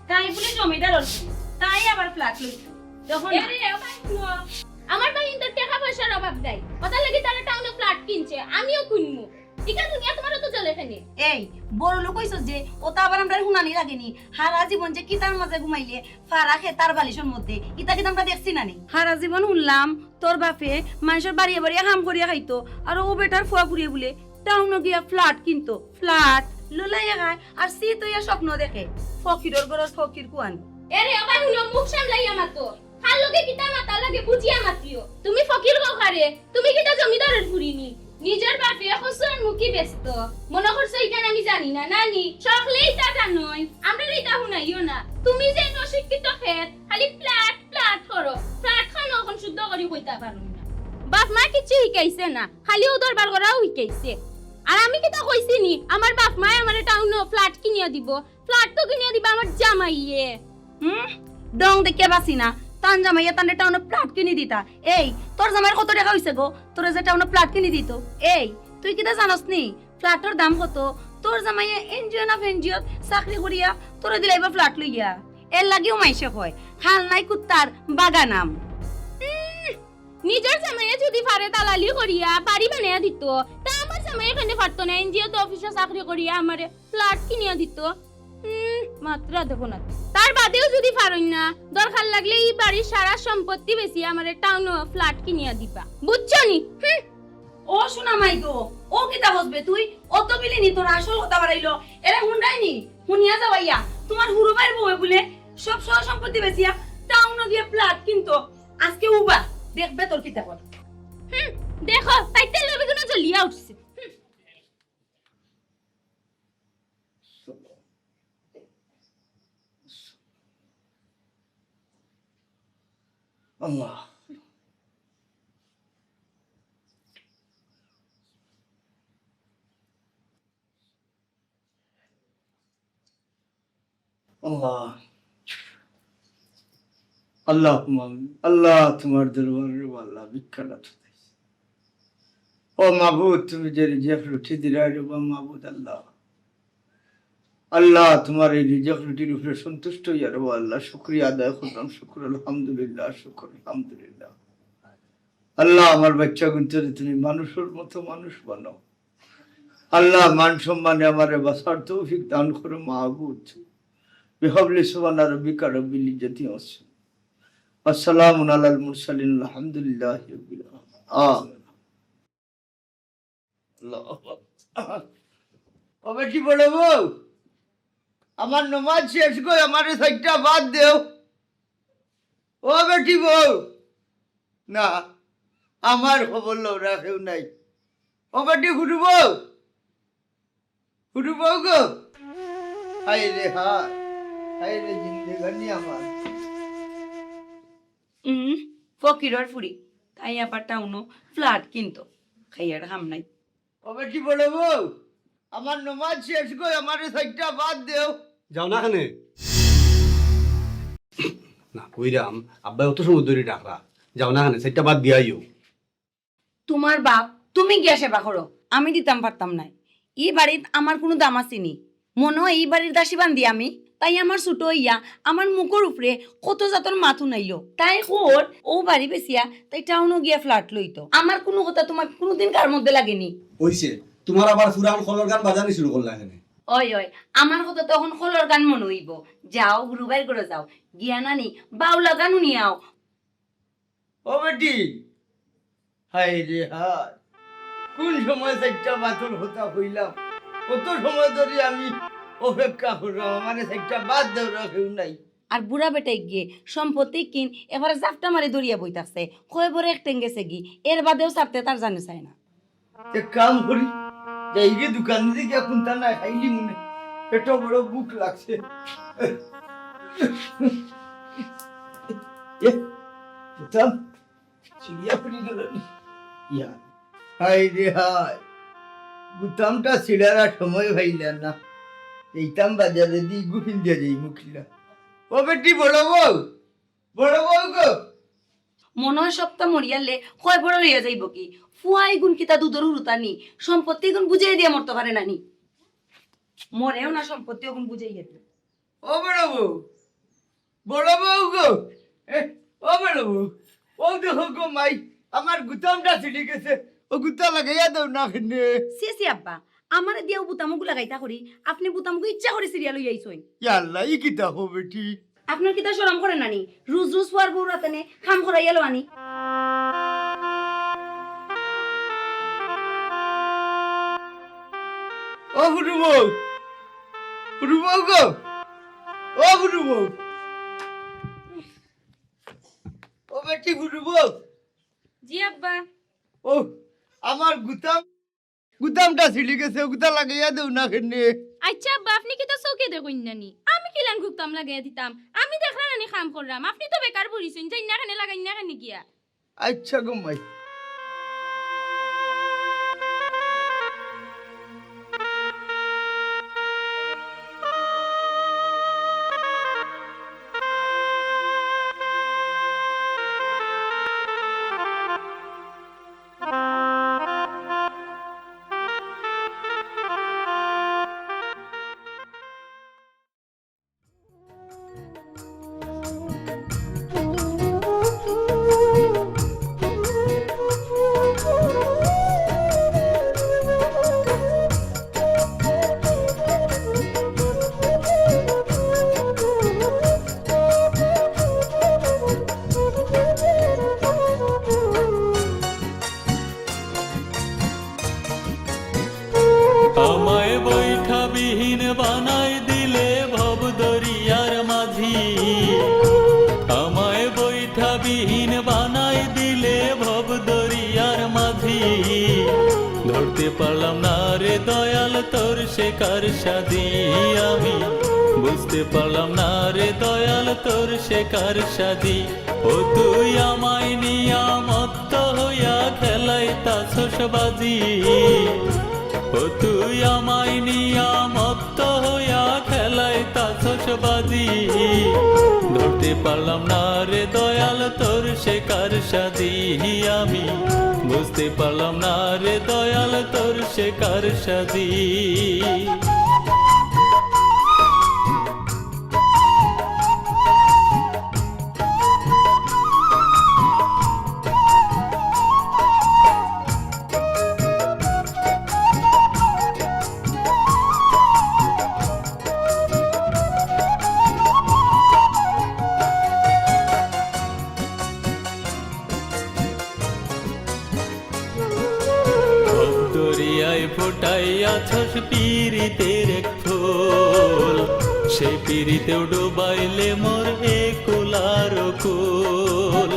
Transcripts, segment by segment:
তাই বলে জমিদার হল তাই আবার ফ্ল্যাট লই যখন আমার ভাই ইন্টার টাকা পয়সার অভাব নাই কথা লাগি তারা টাউনে ফ্ল্যাট কিনছে আমিও কিনবো ঠিক আছে দুনিয়া তোমারও তো চলে ফেনে এই বড় লোক হইছ যে ওটা আবার আমরা হুনানি লাগেনি হারা জীবন যে কিতার মাঝে ঘুমাইলে ফারা খে তার বালিশের মধ্যে ইতা কি আমরা দেখছি না নি হারা জীবন শুনলাম তোর বাপে মানুষের বাড়িয়ে বাড়িয়ে হাম করিয়া খাইতো আর ও বেটার ফুয়া ফুরিয়ে বলে টাউনে গিয়া ফ্ল্যাট কিনতো ফ্ল্যাট লুলাইয়া খায় আর সি তো ইয়া স্বপ্ন দেখে ফকিরর ঘরের ফকির কুয়ান এরে আবার হুলো মুখ সামলাইয়া মাতো খাল লগে কিতা মাতা লাগে বুঝিয়া মাতিও তুমি ফকির গখারে তুমি কিতা জমিদারের ফুরিনি নিজের বাপে খসর মুখি ব্যস্ত মনে করছো এখানে আমি জানি না নানি সকলেই তা জানোই আমরা এইটা হুনাইও না তুমি যে অশিক্ষিত খেত খালি ফ্ল্যাট ফ্ল্যাট করো ফ্ল্যাট খানো এখন শুদ্ধ করি কইতা পারো না বাপ মা কিছু শিখাইছে না খালি ও দরবার করাও শিখাইছে আর আমি কিতা কইছি নি আমার বাপ মা আমারে টাউনে ফ্ল্যাট কিনিয়া দিব ফ্ল্যাট তো কিনিয়া দিবা আমার জামাইয়ে ডং দেখে বাসি না তান জামাইয়া তান্ডে টাউনে প্লাট কিনে দিতা এই তোর জামাইয়ের কত টাকা হইছে গো তোর যে টাউনে প্লাট কিনে দিত এই তুই কিটা জানোস নি ফ্ল্যাটের দাম কত তোর জামাইয়া এনজিও না ফেনজিও চাকরি করিয়া তোরে দিলাইবা ফ্ল্যাট লইয়া এর লাগিও মাইসে কয় হাল নাই কুত্তার বাগানাম নিজের জামাইয়ে যদি পারে দালালি করিয়া বাড়ি বানিয়ে দিত তা আমার জামাই এখানে পারতো না এনজিও তো অফিসে চাকরি করিয়া আমারে ফ্ল্যাট কিনিয়া দিত মাত্রা দেখো না তার বাদেও যদি পারই না দরকার লাগলে এই বাড়ির সারা সম্পত্তি বেশি আমারে টাউন ফ্ল্যাট কিনিয়া দিবা বুঝছো নি ও শোনা মাই গো ও কিটা বসবে তুই অত বিলিনি তোর আসল কথা বাড়াইলো এরা হুন্ডাইনি হুনিয়া যাওয়াইয়া তোমার হুরুবাইর বউ বলে সব সহ সম্পত্তি বেচিয়া টাউনে গিয়ে ফ্ল্যাট কিনতো আজকে উবা দেখবে তোর কিটা কর দেখো পাইতে লবে কোন জ্বলিয়া উঠছে Allah. Allah. আল্লাহ আল্লাহ তোমার দরবারে আল্লাহ বিখ্যাত ও মাবুদ তুমি যে রিজেক রুটি দিলা রে মাবুদ আল্লাহ আল্লাহ তোমার এই রিজেক রুটির উপরে সন্তুষ্ট হইয়া রে আল্লাহ শুকরিয়া আদায় করলাম শুকর আলহামদুলিল্লাহ শুকর আলহামদুলিল্লাহ আল্লাহ আমার বাচ্চা গুনতে তুমি মানুষের মতো মানুষ বানাও আল্লাহ মান সম্মানে আমারে বাসার তৌফিক দান করো মাবুদ বিহাবলি সুবহানা রাব্বিকা রাব্বিল ইজ্জাতি আসসালামু আলাল মুরসালিন আলহামদুলিল্লাহি রাব্বিল আলামিন ও বেটি বলে বউ আমার নমাজ শেষ করে আমার সাইডটা বাদ দেও ও বেটি বউ না আমার খবর লো রাখেও নাই ও বেটি হুটুব গো হাই রে জিন্দেগানি আমার ফকিরর ফুরি তাই আবার টাউনো ফ্ল্যাট কিনতো খাইয়ার হাম নাই ও বেটি বলে বউ আমার নমাজ শেষ করে আমার সাইডটা বাদ দেও যাও না খানে না কইরাম আব্বাই অত সময় ধরে ডাকরা যাও না খানে সেটা বাদ দিয়াইও তোমার বাপ তুমি গিয়া সেবা করো আমি দিতাম পারতাম না এই বাড়ির আমার কোনো দাম আসেনি মনে হয় এই বাড়ির দাসী বান্ধি আমি তাই আমার ছোট হইয়া আমার মুখের উপরে কত জাতর মাথু নাইলো তাই কোর ও বাড়ি বেসিয়া তাই টাউনও গিয়া ফ্ল্যাট লইতো আমার কোনো কথা তোমার কোনোদিন কার মধ্যে লাগেনি হইছে তোমার আবার পুরান খলর গান বাজানি শুরু করলা এখানে ওই আমার কথা তখন খোলর গান মনে হইব যাও গুরুবাইর করে যাও গিয়া নানি বাউলা গানও নিয়ে আও ও বেটি হাই রে হাই কোন সময় সাইডটা বাতল হতা হইলাম কত সময় ধরে আমি অপেক্ষা করলাম আমার সাইডটা বাদ দেও রাখেও নাই আর বুড়া বেটাই গিয়ে সম্পত্তি কিন এবারে জাপটা মারি দড়িয়া বইতাছে কয় বড় এক টেঙ্গেছে গি এর বাদেও চাপতে তার জানে চায় না এক কাম করি যাই গিয়ে দোকান দিকে কোনটা না খাইলি মনে এত বড় বুক লাগছে বুঝতাম চিড়িয়া পড়ি গেল ইয়া হাই রে হাই বুতামটা ছিড়ার সময় ভাইলেন না এইতাম বাজারে দিয়ে গুফিন দিয়ে যাই মুখিলা ও বেটি বড় বউ গো মনে হয় সপ্তাহ মরিয়ালে কয় বড় হইয়া যাইব কি ফুয়াই গুণ কিতা দুধর হুরুতানি সম্পত্তি গুণ বুঝাই দিয়া মরতে পারে নানি মরেও না সম্পত্তি গুণ বুঝাই গেছে ও বড় বউ, বড় বউ গো, ও বড় বউ, ও দেখো গো মাই, আমার গুতামটা ছিঁড়ে গেছে, ও গুতা লাগাইয়া দাও না কেনে। সি আব্বা, আমার দিয়াও বুতামুগু লাগাইতা করি, আপনি বুতামুগু ইচ্ছা করে সিরিয়াল লই আইছই। আল্লাহ ই কিতা হো বেটি। আপনার কিতা শরম করে নানি? রোজ রোজ ফুয়ার বউ রাতেনে খাম খরাইয়া লো আনি। ও বুড়ু বউ, বুড়ু বউ গো, ও বুড়ু বউ, ও বেটি বুড়ু বউ, জি আব্বা। ও আমার গুতামটা ছিঁড়ে গেছে, ও গুতা লাগাইয়া দাও না কেনে। আচ্ছা আব্বা, আপনি কি তো চৌকে দেখুন নানি? আমি কিলান ঘুরতাম লাগাইয়া দিতাম, আমি দেখলাম নানি কাম করলাম, আপনি তো বেকার পড়িছেন, যাই না কেন লাগাই না কেন গিয়া। আচ্ছা গো মাই। আমায় বৈঠাবিহীন বানাই দিলে ভব দরিয়ার মাঝি, আমায় বৈঠাবিহীন বানাই দিলে ভব দরিয়ার মাঝি। ধরতে পারলাম না রে দয়াল তোর শেখার সাদি, আমি বুঝতে পারলাম না রে দয়াল তোর শেখার সাদি। ও তুই আমায় নিয়ামত হইয়া খেলাইতাছস বাজি, ও তুই আমায় নিয়ামত হইয়া খেলাইতাছস বাজি। ধরতে পারলাম না রে দয়াল তোর শেখার সাদি, আমি বুঝতে পারলাম না রে দয়াল তোর শেখার সাদি। দরিয়ায় ফোটাইয়াছস পীরিতের এক ফুল, সেই পীরিতেও ডুবাইলে মোর একুলার কুল।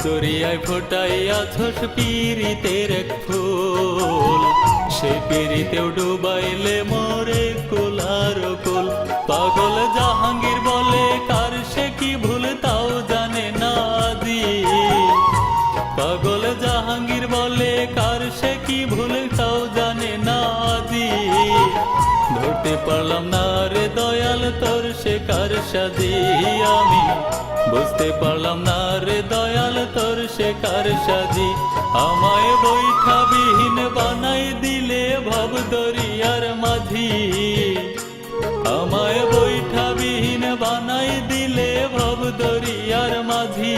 দরিয়ায় ফোটাইয়াছস পীরিতের এক ফুল, সেই পীরিতেও ডুবাইলে মোর একুলার কুল। পাগল জাহাঙ্গীর বলে কার সে কি ভুল তাও জানে না দি, পাগল জাহাঙ্গীর বলে কার সে কি ভুল তাও জানে না দি। ধরতে পারলাম না রে দয়াল তোর শেখার সাদি, আমি বুঝতে পারলাম না রে দয়াল তোর শেখার সাজি। আমায় বৈঠাবিহীন বানাই দিলে ভব দরিয়ার মাঝি, আমায় বৈঠাবিহীন বানাই দিলে ভব দরিয়ার মাঝি।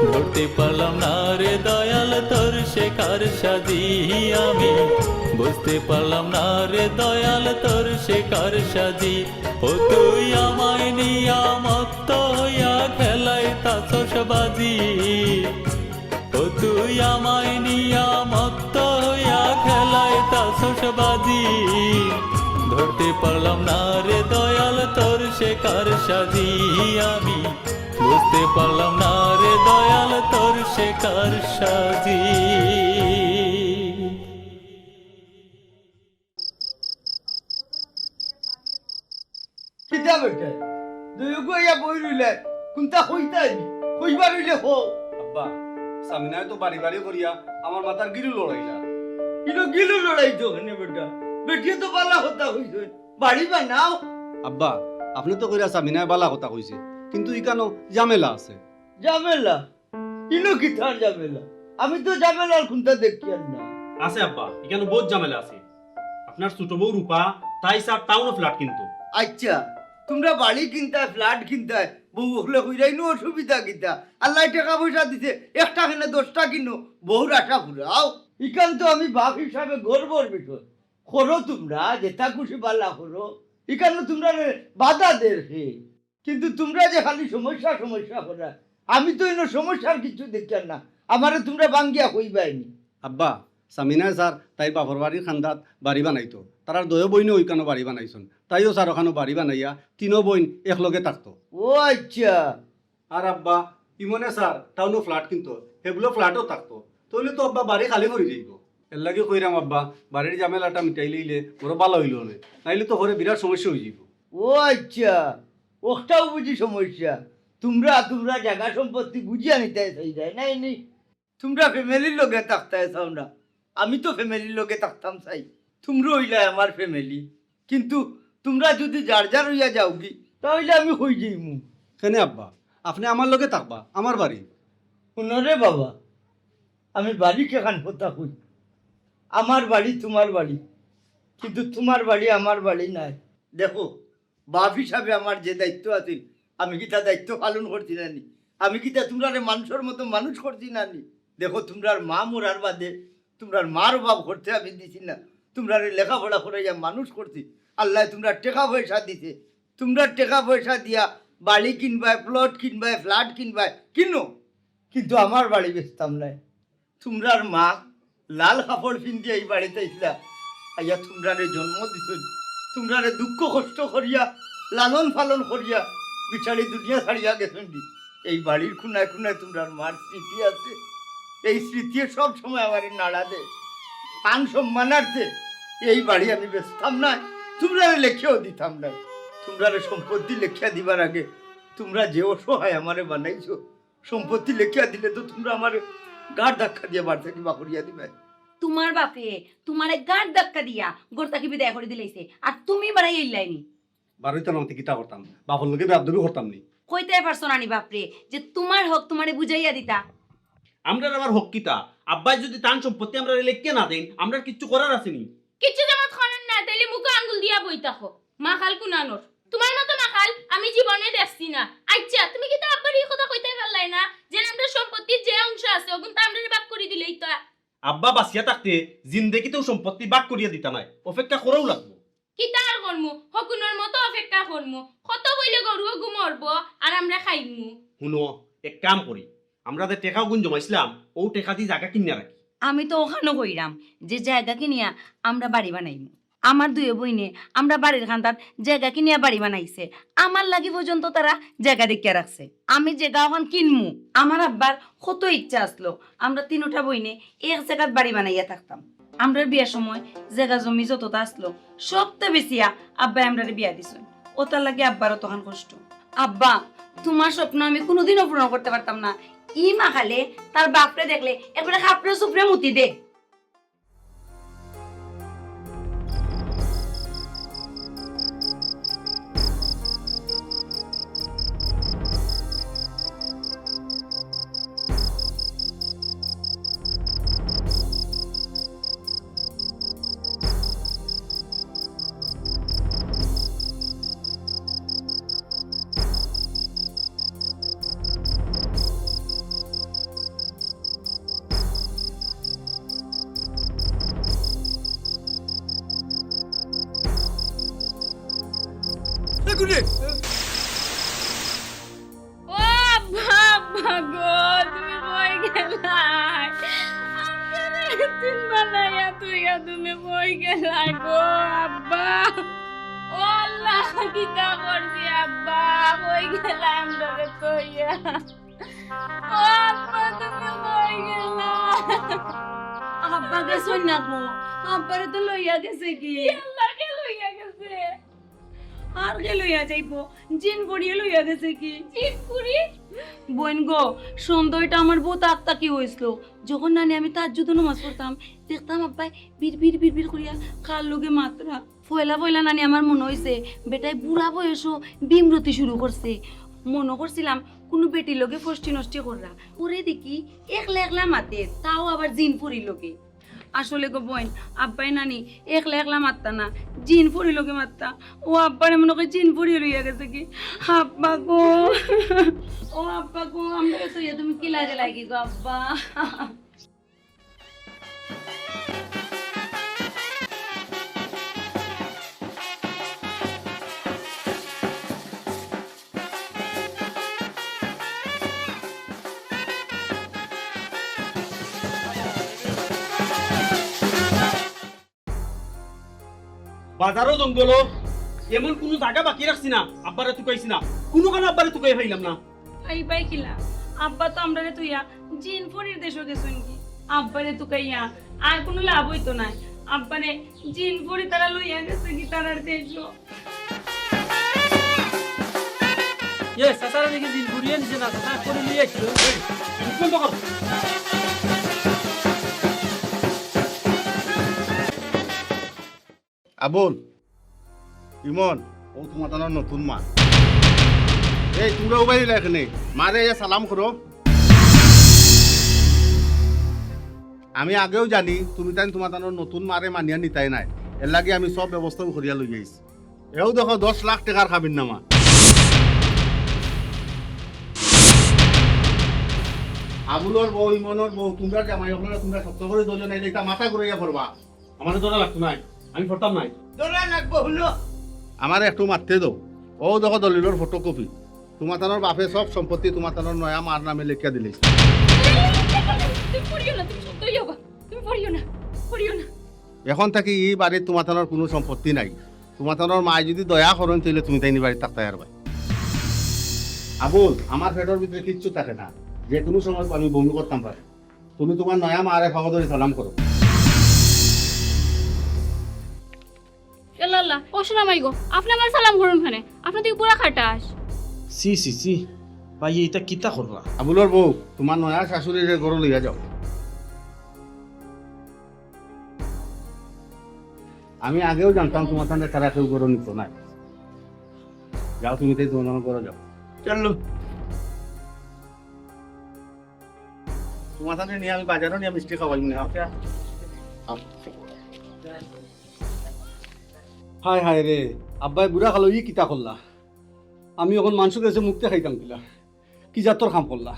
ধরতে পারলাম না রে দয়াল তোর শেখার সাজি, আমি বুঝতে পারলাম না রে দয়াল তোর শেখার সাজি। ও তুই আমায় নিয়ামত হইয়া খেলাইতাছস বাজি, ও তুই আমায় নিয়ামত হইয়া খেলাইতাছস বাজি। ধরতে পারলাম না রে দয়াল তোর শেখার সাজি, আমি বুঝতে পারলাম না রে দয়াল তোর শেখার সাজি। কিতা বেটা দুই গইয়া বই রইলে কোনটা হইতাই হইবা রইলে হো। আব্বা সামিনায় তো বাড়ি বাড়ি করিয়া আমার মাথার গিরু লড়াইলা। ইনো গিলু লড়াই তো হনে বেটা, বেটিয়ে তো বালা হতা হইছে, বাড়ি বানাও। আব্বা আপনি তো কইরা সামিনায় বালা কথা কইছে, কিন্তু ইকানো ঝামেলা আছে। ঝামেলা? ইনো কি তার ঝামেলা? আমি তো ঝামেলার কোনটা দেখি আর না। আছে আব্বা, এখানে বহুত ঝামেলা আছে। আপনার ছোট বউ রূপা তাই স্যার টাউনও ফ্ল্যাট কিনতো। আচ্ছা, তোমরা বাড়ি কিনতা, ফ্ল্যাট কিনতা, বউ হলে হইরাইনো অসুবিধা কিনতা। আল্লাহ টাকা পয়সা দিছে, একটা কিনে 10টা কিনো, বহুর আশা ফুরাও। ইখান তো আমি বাপ হিসাবে গর্বর বিষয়। করো তোমরা যেটা খুশি পাল্লা করো, এখানে তোমরা বাধা দেখে। কিন্তু তোমরা যে খালি সমস্যা সমস্যা করা, আমি তো এনে সমস্যার কিছু দেখছেন না। আমারে তোমরা বাঙ্গিয়া হইবাইনি। আব্বা, সামিনা স্যার তাই বাপর বাড়ির খান্দাত বাড়ি বানাইতো। তারার দয় বইনও ওইখানে বাড়ি বানাইছেন। তাইও স্যার ওখানে বাড়ি বানাইয়া 3 বইন একলগে থাকতো। ও আচ্ছা, আর আব্বা ইমনে স্যার টাউনও ফ্ল্যাট কিনতো, সেগুলো ফ্ল্যাটও থাকতো। তাহলে তো আব্বা বাড়ি খালি করে যাইব। এর লাগে কইরাম আব্বা, বাড়ির ঝামেলাটা মিটাই লইলে বড় ভালো হইল না, নাইলে তো ঘরে বিরাট সমস্যা হয়ে যাইব। ও আচ্ছা, ওটাও বুঝি সমস্যা। তোমরা তোমরা জায়গা সম্পত্তি বুঝিয়া নিতে চাই নাই নি। তোমরা ফ্যামিলির লোকে থাকতে চাও না, আমি তো ফ্যামিলির লোকে থাকতাম চাই। তোমরা হইলে আমার ফ্যামিলি, কিন্তু তোমরা যদি যার যার হইয়া যাও কি, তাহলে আমি হই যাইমু। কেন আব্বা, আপনি আমার লগে থাকবা, আমার বাড়ি। শুনরে বাবা, আমি বাড়ি কেখান কথা কই। আমার বাড়ি তোমার বাড়ি, কিন্তু তোমার বাড়ি আমার বাড়ি নাই। দেখো, বাপ হিসাবে আমার যে দায়িত্ব আছে, আমি কি তার দায়িত্ব পালন করছি না নি? আমি কি তা তোমরা মানুষের মতো মানুষ করছি না নি? দেখো, তোমরার মা মরার বাদে তোমরার মার অভাব করতে আমি দিছি না। তোমরা লেখাপড়া করাইয়া মানুষ করছি। আল্লাহ তোমরা টাকা পয়সা দিছে, তোমরা টাকা পয়সা দিয়া বাড়ি কিনবাই, প্লট কিনবাই, ফ্ল্যাট কিনবাই, কিনো। কিন্তু আমার বাড়ি বেচতাম নাই। তোমরার মা লাল কাপড় পিন্ধিয়া এই বাড়িতে আইসলা, আইয়া তোমরারে জন্ম দিছ, তোমরারে দুঃখ কষ্ট করিয়া লালন পালন করিয়া বিচারি দুনিয়া ছাড়িয়া গেছেন। এই বাড়ির খুনায় খুনায় তোমরার মার স্মৃতি আছে। এই স্মৃতি সব সময় আমার নাড়া দে, মান সম্মানার্থে এই বাড়ি আমি বেচতাম না, তোমরা লেখেও দিতাম না। তোমরা সম্পত্তি লেখিয়া দিবার আগে তোমরা যে অসহায় আমারে বানাইছো, সম্পত্তি লেখিয়া দিলে তো তোমরা আমার গাড় ধাক্কা দিয়ে বাড়তে কিবা করিয়া দিবে। তোমার বাপে তোমারে গাড় ধাক্কা দিয়া গোরতাকে বিদায় করে দিলাইছে, আর তুমি বাড়াই ইল্লাইনি। বাড়িতে নামতে কিতা করতাম, বাপর লগে বেয়াদবি করতাম নি। কইতে পারছো নানি বাপরে যে তোমার হক তোমারে বুঝাইয়া দিতা? আমরা আবার হক কিতা? আব্বাই যদি তান সম্পত্তি আমরা লেখকে না দেন, আমরা কিচ্ছু করার আসেনি। কিচ্ছু যেমন খনন না, তাইলে মুখে আঙ্গুল দিয়া বই থাকো। মাখাল কুনানোর তোমার মতো মাখাল আমি জীবনে দেখছি না। আচ্ছা, তুমি কি তা আব্বার এই কথা কইতে পারলাই না যে আমরা সম্পত্তির যে অংশ আছে ওগুন তা আমরা ভাগ করে দিলেই তো? আব্বা বাঁচিয়া থাকতে জিন্দেগিতেও সম্পত্তি ভাগ করিয়া দিতা নাই, অপেক্ষা করেও লাগবো। কি তার করমু? হকুনের মতো অপেক্ষা করমু। কত বইলে গরুও ঘুমরব আর আমরা খাইমু। শুনো, এক কাম করি, আমরা যে টেকা গুণ জমাইছিলাম ও টেকা দিয়ে জায়গা কিনে রাখি। আমি তো ওখানে কইরাম যে জায়গা কিনিয়া আমরা বাড়ি বানাইমু। আমার দুই বইনে আমরা বাড়ির খান্দাত জায়গা কিনিয়া বাড়ি বানাইছে, আমার লাগি পর্যন্ত তারা জায়গা দেখিয়া রাখছে। আমি জায়গা ওখান কিনমু। আমার আব্বার কত ইচ্ছা আসলো আমরা 3টা বইনে এক জায়গাত বাড়ি বানাইয়া থাকতাম। আমরা বিয়ার সময় জায়গা জমি যতটা আসলো সবটা বেশিয়া আব্বাই আমরা বিয়া দিছ। ওটার লাগে আব্বারও তখন কষ্ট। আব্বা, তোমার স্বপ্ন আমি কোনোদিনও পূরণ করতে পারতাম না। ই মাখালে তার বাপরে দেখলে একবারে খাপড়ে সুপড়ে মুতি দে। ও বাবা গো, তুমি কই গেলাই? আমারে তিন বানাইয়া তুইয়া তুমি কই গেলাই গো আব্বা? ও আল্লাহ, কিতা করছি আব্বা? কই গেলাই আমরারে তুইয়া? ও আব্বা, তুমি কই গেলা? আব্বা গেছই না গো, আব্বারে তো লইয়া গেছে কি? আল্লাহকে লইয়া গেছে। আর কে লইয়া যাইবো? জিন পড়িয়ে লইয়া গেছে কি? চিটপুরি বোন গো, সন্ধ্যটা আমার বহুত আত্মা কি হয়েছিল। যখন নানি আমি তাজ্জুদ নামাজ পড়তাম, দেখতাম আব্বাই বিড় বিড় বিড় বিড় করিয়া কার লোকে মাত্রা ফয়লা ফয়লা। নানি আমার মনে হয়েছে বেটাই বুড়া বয়সও বিমরতি শুরু করছে। মনে করছিলাম কোনো বেটির লোকে ফষ্টি নষ্টি কররা, ওরে দেখি একলা একলা মাতে, তাও আবার জিন পড়ির লোকে। আসলে গো বোন আব্বাই নানি একলা একলা মারতা না জিন ফুরি লোকে মারতা ও আব্বারে মনে করে জিন ফুরি লইয়া গেছে কি আব্বা গো ও আব্বা গো আমরা তো তুমি কি লাগে লাগি গো আব্বা বাজারও জঙ্গল এমন কোনো জায়গা বাকি রাখছি না আব্বারে তুকাইছি না কোনো কারণে আব্বারে তুকাই পাইলাম না আই বাই কিলা আব্বা তো আমরা রে তুইয়া জিন ফুরির দেশে গেছুন কি আব্বারে তুকাইয়া আর কোনো লাভ হইতো না আব্বারে জিন ফুরি তারা লইয়া গেছে কি তারার দেশও সাসারা দেখি দিন ঘুরিয়ে নিছে না সাসা করে নিয়ে আসছিল বন্ধ কর আবুল ইমন ও তোমার নতুন মা এই তোমরা উবাই এখানে মারে সালাম করো আমি আগেও জানি তুমি তাই তোমার নতুন মারে মানিয়া নিতাই নাই এর লাগে আমি সব ব্যবস্থা করিয়া লই যাইছি এও দেখো 10 লাখ টাকার খাবিন না মা আবুলর বউ ইমনের বউ তোমরা জামাই আপনারা তোমরা সত্য করে দুজনে এটা মাথা ঘুরাইয়া পড়বা আমার দোলা লাগতো নাই আমি পড়তাম নাই দোলা লাগবো হলো আমার একটু মারতে দাও ও দেখো দলিলর ফটোকপি তোমার তানোর বাপে সব সম্পত্তি তোমার তানোর নয়া মার নামে লিখিয়া দিলে তুমি পড়িও না তুমি সত্যই যাবা তুমি পড়িও না এখন থাকি এই বাড়ির তোমার তানোর কোনো সম্পত্তি নাই তোমার তানোর মায় যদি দয়া করেন তাহলে তুমি তাই বাড়ি থাকতে পারবে আবুল আমার পেটের ভিতরে কিচ্ছু থাকে না যে কোনো সময় আমি বমি করতাম পারি তুমি তোমার নয়া মারে ফাঁকা ধরে সালাম করো আল্লাহ ও শোনা মাই গো আপনি আমার সালাম করুন খানে আপনার দিকে পুরা খাটাস সি সি সি ভাই এটা কিতা করলা আবুলর বউ তোমার নয়া শাশুড়ির ঘর লইয়া যাও আমি আগেও জানতাম তোমার সঙ্গে তারা কেউ গরু নিত না যাও তুমি তাই তোমার ঘরে যাও চলো তোমার সঙ্গে নিয়ে আমি বাজারও নিয়ে মিষ্টি খাওয়াই মনে হয় হায় হায় রে আব্বাই বুড়া খালো ই কিতা করলা আমি এখন মানুষের কাছে মুক্তি খাইতাম কিলা কি জাতর খাম করলা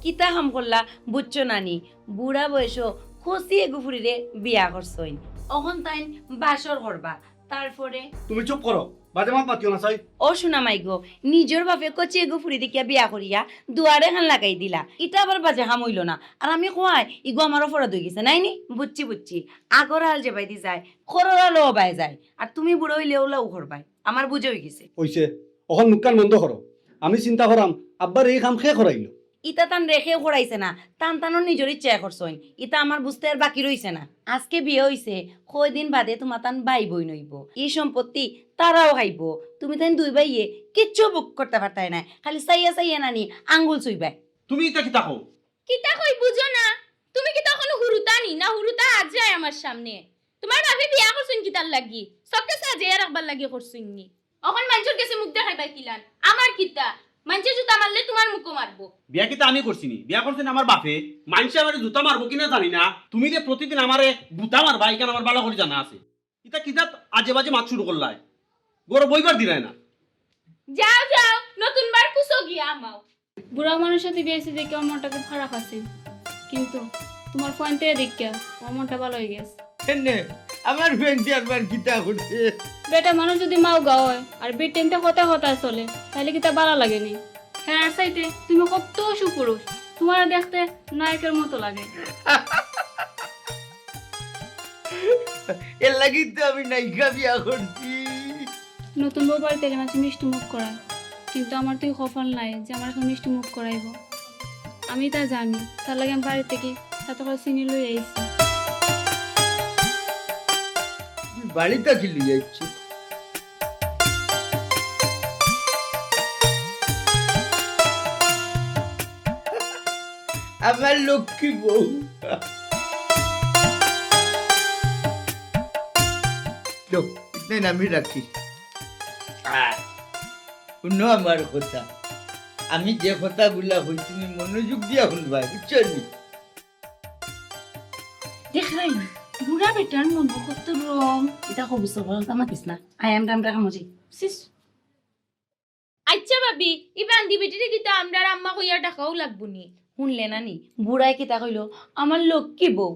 কিতা হাম করলা বুঝছো নানি বুড়া বয়স খুশি এগুফুরিরে বিয়া করছইন অহন তাইন বাসর করবা তারপরে তুমি চুপ করো বাজে মাত মাতিও না চাই ও শোনা মাইগো নিজের বাপে কচি এগুফুরি দেখিয়া বিয়া করিয়া দুয়ারে খান লাগাই দিলা ইটা আবার বাজে হাম হইল না আর আমি কয় ইগো আমার অপরাধ হয়ে গেছে নাইনি বুঝছি আগর হাল যে বাইদি যায় খররালো বাই যায় আর তুমি বুড়ো হইলে ওলাও করবাই আমার বুঝে হয়ে গেছে হইছে এখন মুখকান বন্ধ করো আমি চিন্তা করাম আব্বার এই কাম খেয়ে করাইলো ইতা তান রেখেও করাইছে না টানও নিজের ইচ্ছা করছইন ইতা আমার বুঝতে আর বাকি রইছে না আজকে বিয়ে হইছে কয়দিন বাদে তোমার তান বাই বই নইব এই সম্পত্তি তারাও খাইব তুমি তাই দুই ভাইয়ে কিচ্ছু বুক করতে পারতাই না খালি চাইয়া নানি আঙ্গুল চুইবাই তুমি এটা কিতা কও কিতা কই বুঝো না তুমি কি তখন হুরুতা নি না হুরুতা আজ যায় আমার সামনে তোমার বাপে বিয়া করছুন কিতার লাগি সবকে সাজিয়ে রাখবার লাগি করছুন নি এখন মানুষের কাছে মুখ দেখাইবা কিলান আমার কিতা মানুষের জুতা মারলে তোমার মুখও মারবো বিয়া কিতা আমি করছিনি বিয়া করছেন আমার বাপে মানুষে আমারে জুতা মারবো কিনা জানি না তুমি যে প্রতিদিন আমারে বুতা মারবা এখানে আমার ভালো করে জানা আছে এটা কিতা আজে বাজে মাছ শুরু করলাই গরো বইবার দিলাই না যাও নতুন বার কুসো গিয়া আমাও বুড়া মানুষের সাথে বিয়েছি দেখে আমার মনটাকে খারাপ আছে কিন্তু তোমার ফোন থেকে দেখে আমার মনটা ভালো হয়ে গেছে এনে আমার ফ্রেন্ড আবার কিতা করছে বেটা মানুষ যদি মাও গাও হয় আর বেটেনতে কথা চলে তাহলে কি তা ভালো লাগেনি হ্যাঁ সাইতে তুমি কত সুপুরুষ তোমার দেখতে নায়কের মতো লাগে এর লাগি তো আমি নায়িকা বিয়া করছি নতুন বউ বাড়িতে এলে মাঝে মিষ্টি মুখ করায় কিন্তু আমার তুই কপাল নাই যে আমার এখন মিষ্টি মুখ করাইব আমি তা জানি তার লাগে আমি বাড়ি থেকে এত করে চিনি লই আইছি বাড়িতে কি লিয়ে যাচ্ছি আমার লক্ষ্মী বউ আমি রাখি শুনো আমার কথা আমি যে কথাগুলা হয়েছি তুমি মনোযোগ দিয়া শুনবা বুঝছো নি দেখলাই বুড়া বেটার মন কত রং এটা খুব সফল মাতিস না আই এম রাম রাখা মজি সিস আচ্ছা ভাবি ইবান দি বেটিরে কিতা আমরা আম্মা কইয়া টাকাও লাগবো নি শুনলে নানি বুড়াই কিতা কইল আমার লক্ষ্মী বউ